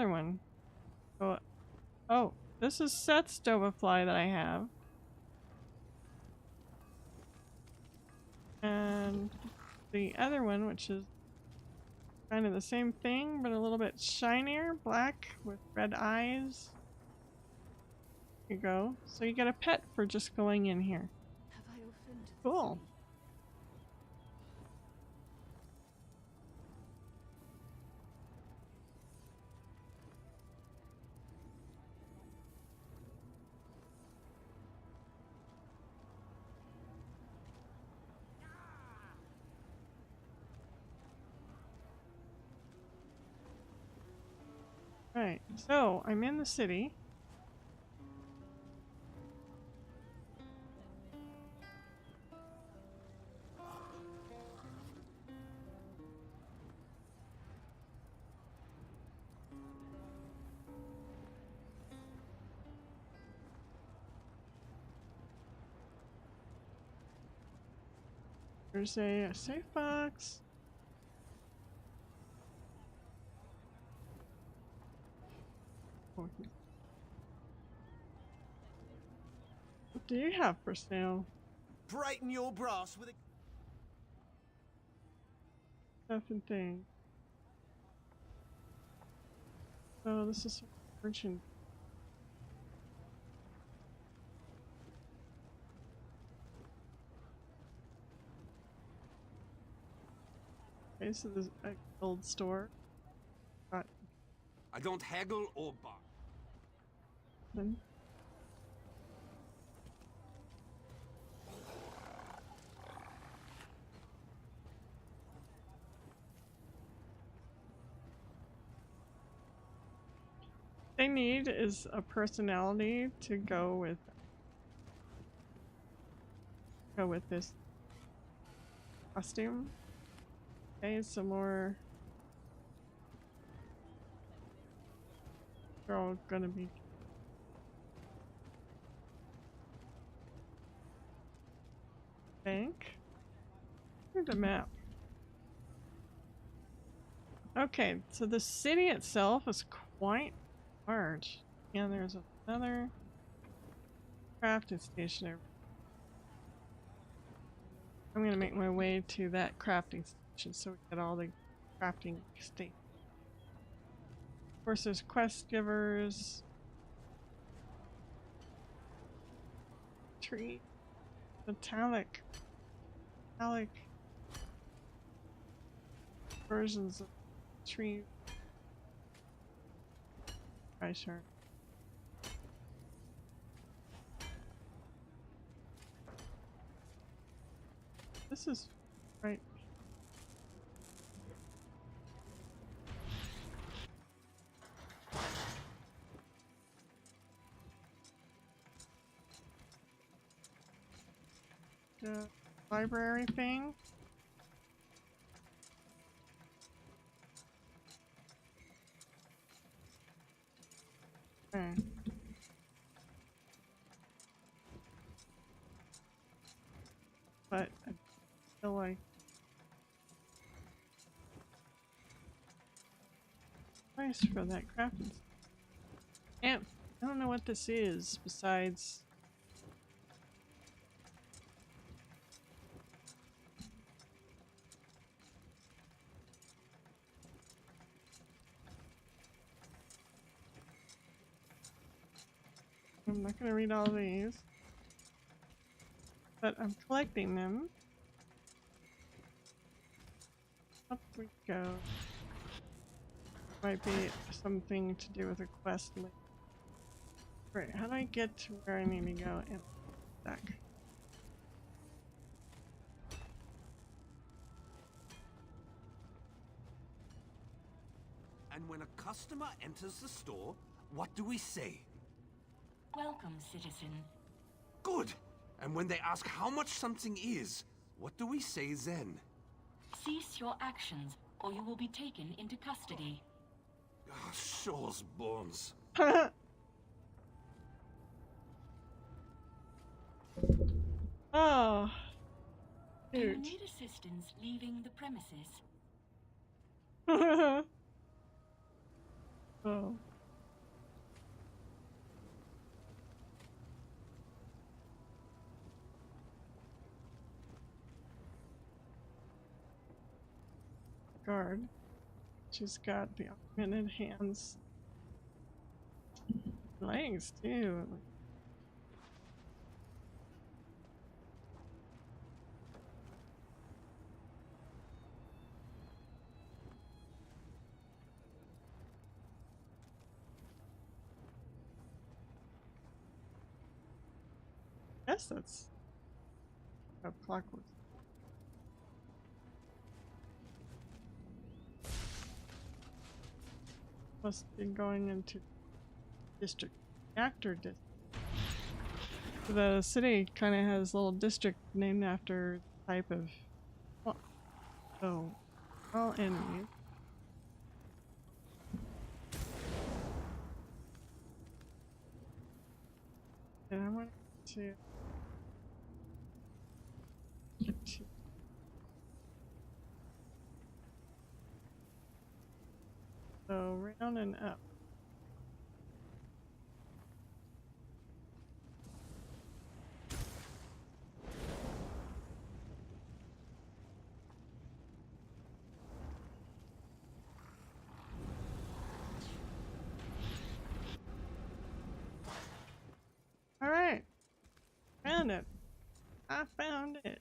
Speaker 1: one. Oh, this is Seth's Stovafly that I have. And the other one, which is kind of the same thing, but a little bit shinier, black with red eyes. Here you go. So you get a pet for just going in here.
Speaker 2: Have I offended the
Speaker 1: Cool.
Speaker 2: sea?
Speaker 1: Right, so I'm in the city. There's a safe box. Oh, what do you have for sale?
Speaker 6: Brighten your brass with a...
Speaker 1: Stuff and things. Oh, this is merchant. Okay, so there's a gold store. Got
Speaker 6: I don't haggle or bark.
Speaker 1: them. They need is a personality to go with this costume. Okay, some more. They're all gonna be bank. Here's the map. Okay, so the city itself is quite large. And there's another crafting station there. I'm gonna make my way to that crafting station so we get all the crafting state. Of course, there's quest givers. Tree. Metallic versions of tree. Sure. This is right. a library thing. Okay. But I feel like price for that crafting. And I don't know what this is besides. I'm not going to read all these, but I'm collecting them. Up we go. Might be something to do with a quest later. Right, how do I get to where I need to go in back?
Speaker 6: And when a customer enters the store, what do we say?
Speaker 2: Welcome, citizen.
Speaker 6: Good! And when they ask how much something is, what do we say then?
Speaker 2: Cease your actions, or you will be taken into custody.
Speaker 6: Ah, Shaw's bones.
Speaker 1: Oh,
Speaker 2: Do you
Speaker 1: dude.
Speaker 2: need assistance leaving the premises?
Speaker 1: Oh. Guard. She's got the augmented hands. Legs too. Guess that's a Clockwork. Must be going into district actor district. The city kind of has a little district named after type of. Oh, all enemies. And I want to get to. So round and up. All right, found it. I found it.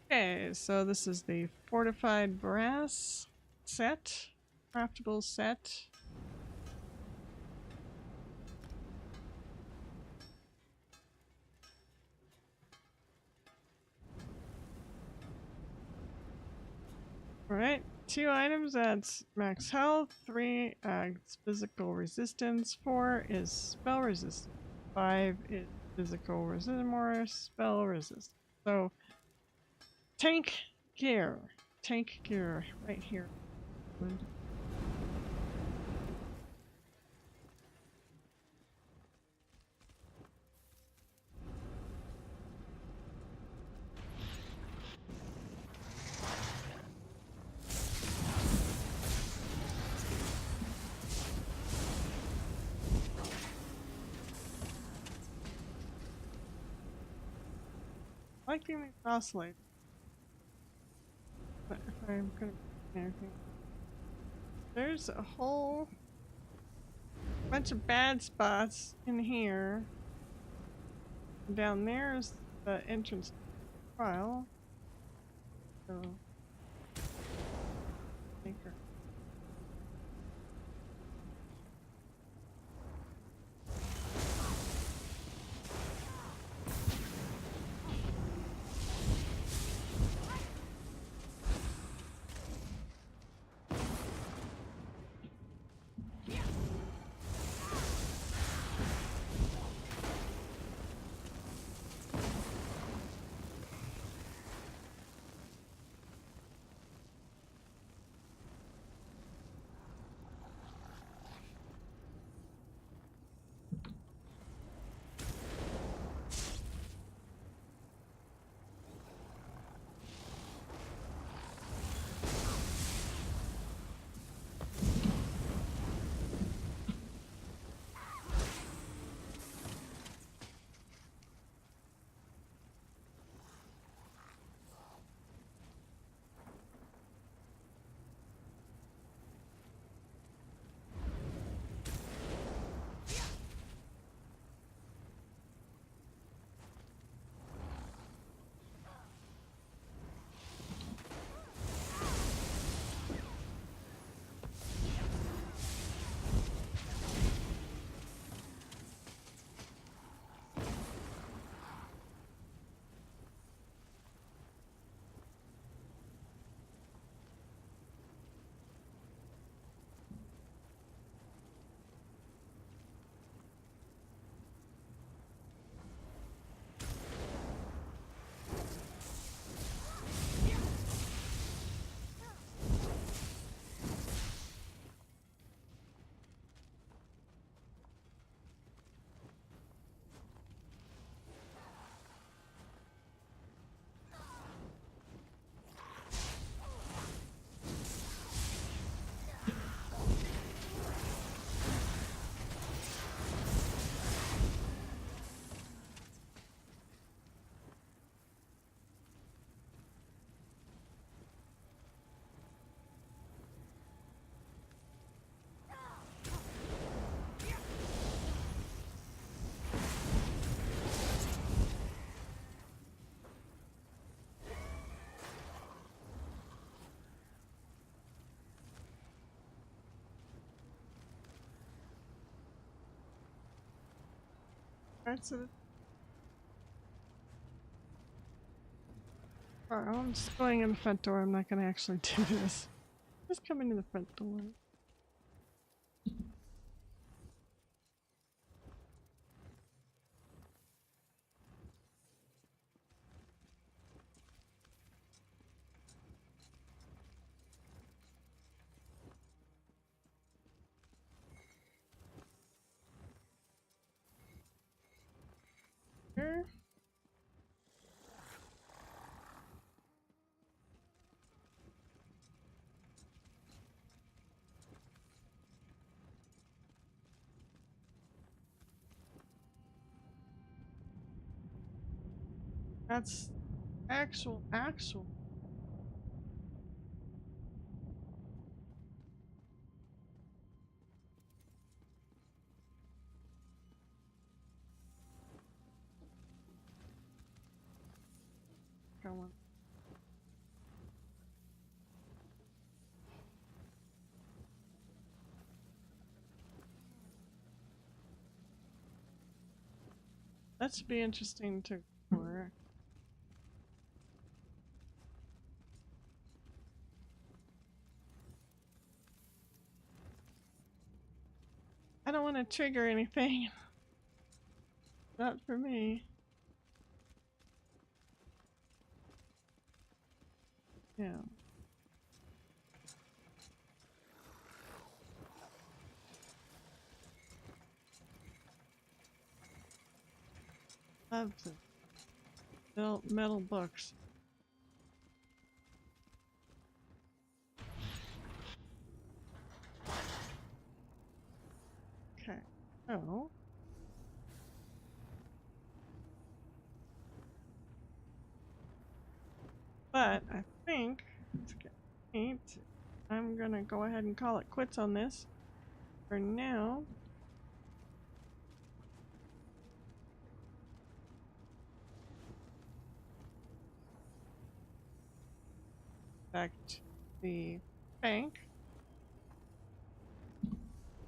Speaker 1: Okay, so this is the fortified brass set, craftable set. Alright, 2 items, that's max health, 3 adds physical resistance, 4 is spell resistance, 5 is physical resistance, more spell resistance. So, tank gear right here. I like doing the oscillate. But if I'm gonna do anything. There's a whole bunch of bad spots in here. Down there's the entrance to the trial. So maker. Alright, so alright, I'm just going in the front door. I'm not gonna actually do this. Just come into the front door. Here. That's actual. Go on. That should be interesting to explore. I don't want to trigger anything. Not for me. Yeah. Love the metal books. Okay. Oh. But I think to get paint, I'm gonna go ahead and call it quits on this for now. Back to the bank.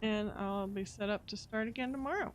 Speaker 1: And I'll be set up to start again tomorrow.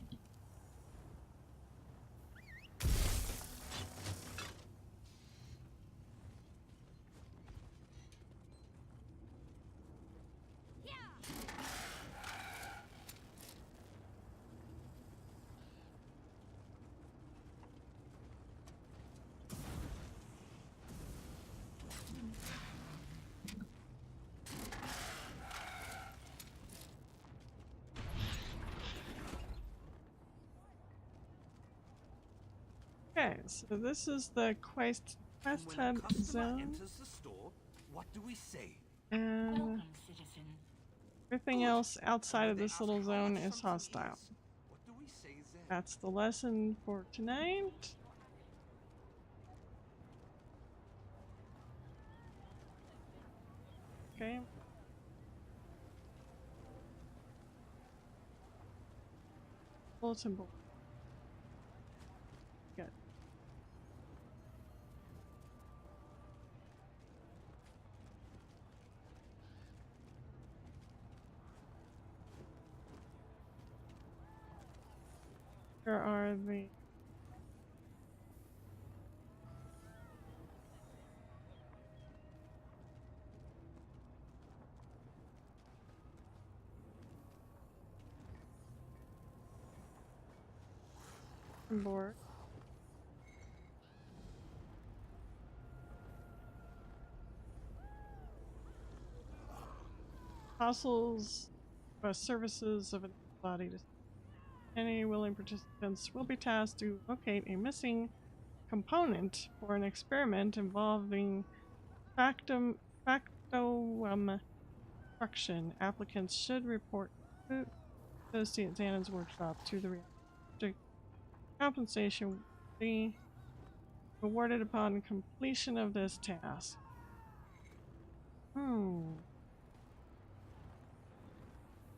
Speaker 1: Okay, so this is the quest
Speaker 6: When a
Speaker 1: hub
Speaker 6: customer
Speaker 1: zone,
Speaker 6: enters the store, what do we say?
Speaker 1: and
Speaker 2: Welcome, citizen.
Speaker 1: everything
Speaker 6: Good.
Speaker 1: else outside
Speaker 6: And
Speaker 1: of
Speaker 6: when they
Speaker 1: this
Speaker 6: ask
Speaker 1: little
Speaker 6: how
Speaker 1: zone
Speaker 6: much
Speaker 1: is
Speaker 6: something
Speaker 1: hostile.
Speaker 6: is, what do we say then?
Speaker 1: That's the lesson for tonight. Okay. Bulletin board. Good. Here are the board. Fossils, services of a body. Any willing participants will be tasked to locate a missing component for an experiment involving factotum construction. Applicants should report to Associate Xanon's workshop to the reactor. Compensation will be awarded upon completion of this task.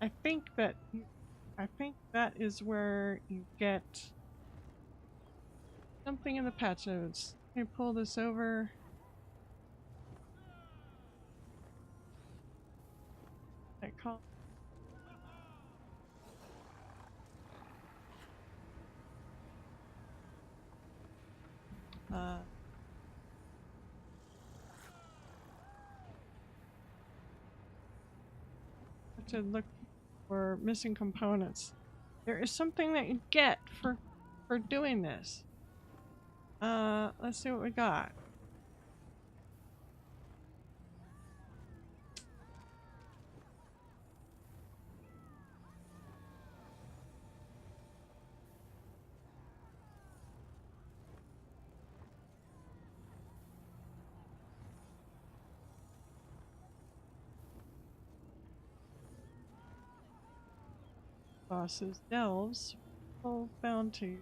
Speaker 1: I think that is where you get something in the patch notes. Let me pull this over. I call. to look for missing components. There is something that you get for doing this. Let's see what we got. Bosses, delves, full bounty.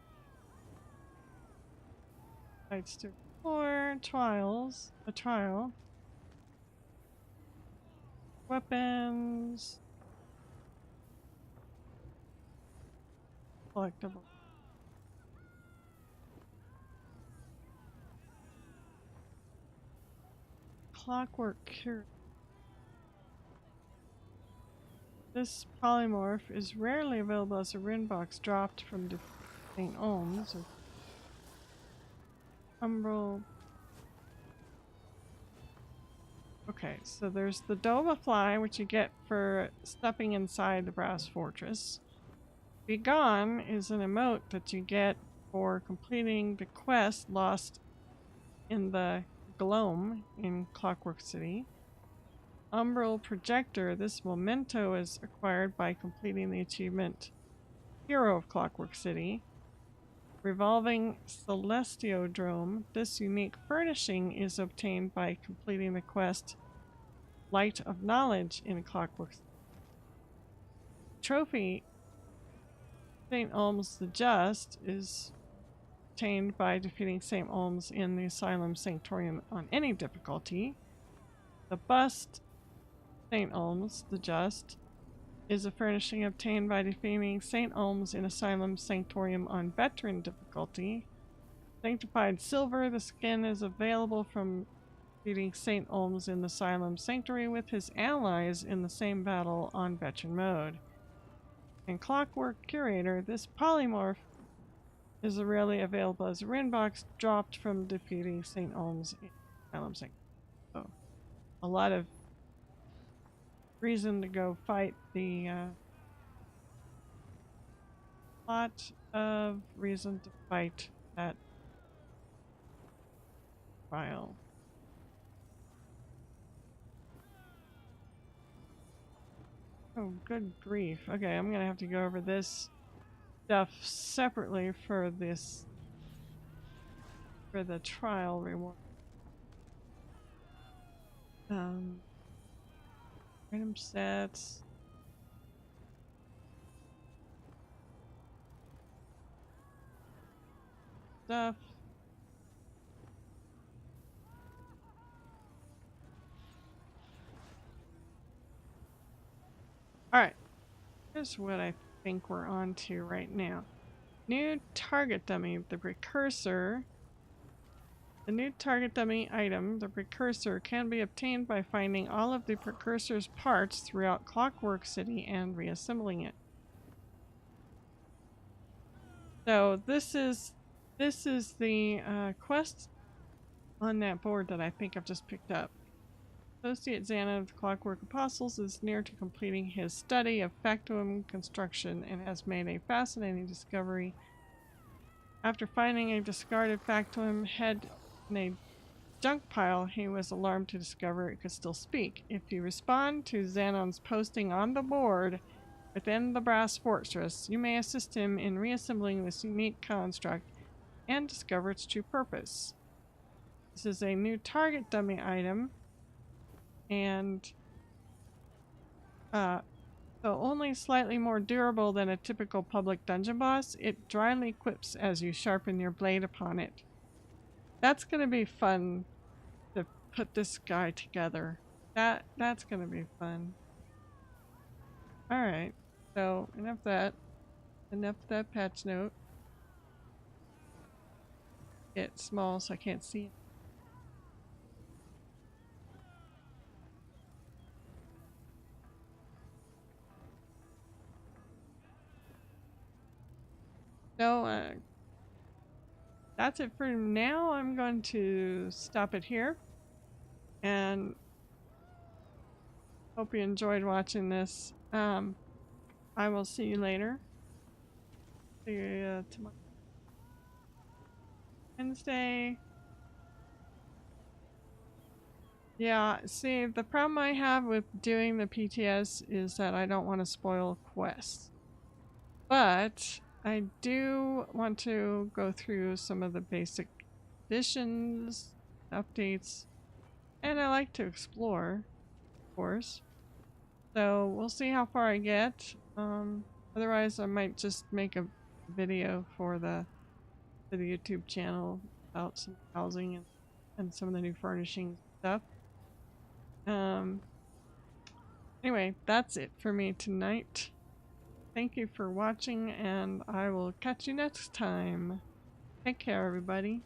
Speaker 1: Fights to 4 trials, a trial. Weapons. Collectible. Clockwork City. This polymorph is rarely available as a rune box dropped from St. Olms or Umbral. Okay, so there's the Dova Fly, which you get for stepping inside the Brass Fortress. Be Gone is an emote that you get for completing the quest lost in the Gloam in Clockwork City. Umbral Projector, this memento is acquired by completing the achievement Hero of Clockwork City. Revolving Celestiodrome, this unique furnishing is obtained by completing the quest Light of Knowledge in Clockwork City. Trophy St. Olms the Just is obtained by defeating St. Olms in the Asylum Sanctorium on any difficulty. The Bust St. Olms the Just is a furnishing obtained by defeating St. Olms in Asylum Sanctorium on veteran difficulty. Sanctified Silver, the skin is available from defeating St. Olms in the Asylum Sanctuary with his allies in the same battle on veteran mode. And Clockwork Curator, this polymorph is rarely available as a rune box dropped from defeating St. Olms in Asylum Sanctuary. So, a lot of reason to go fight the lot of reason to fight that trial. Oh, good grief. Okay, I'm gonna have to go over this stuff separately for this for the trial reward. Item sets. Stuff. Alright. Here's what I think we're on to right now. New target dummy, the precursor. The new target dummy item, the precursor, can be obtained by finding all of the precursor's parts throughout Clockwork City and reassembling it. So this is the quest on that board that I think I've just picked up. Associate Xana of the Clockwork Apostles is near to completing his study of factotum construction and has made a fascinating discovery. After finding a discarded factotum head in a junk pile, he was alarmed to discover it could still speak. If you respond to Xanon's posting on the board within the Brass Fortress, you may assist him in reassembling this unique construct and discover its true purpose. This is a new target dummy item, and though only slightly more durable than a typical public dungeon boss, it dryly quips as you sharpen your blade upon it. That's gonna be fun to put this guy together. That's gonna be fun. Alright, so enough of that patch note. It's small so I can't see it. So, that's it for now. I'm going to stop it here. And hope you enjoyed watching this. I will see you later. See you tomorrow. Wednesday. Yeah, see, the problem I have with doing the PTS is that I don't want to spoil quests. But I do want to go through some of the basic additions, updates, and I like to explore, of course. So we'll see how far I get. Otherwise I might just make a video for the YouTube channel about some housing and some of the new furnishing stuff. Anyway, that's it for me tonight. Thank you for watching, and I will catch you next time. Take care, everybody.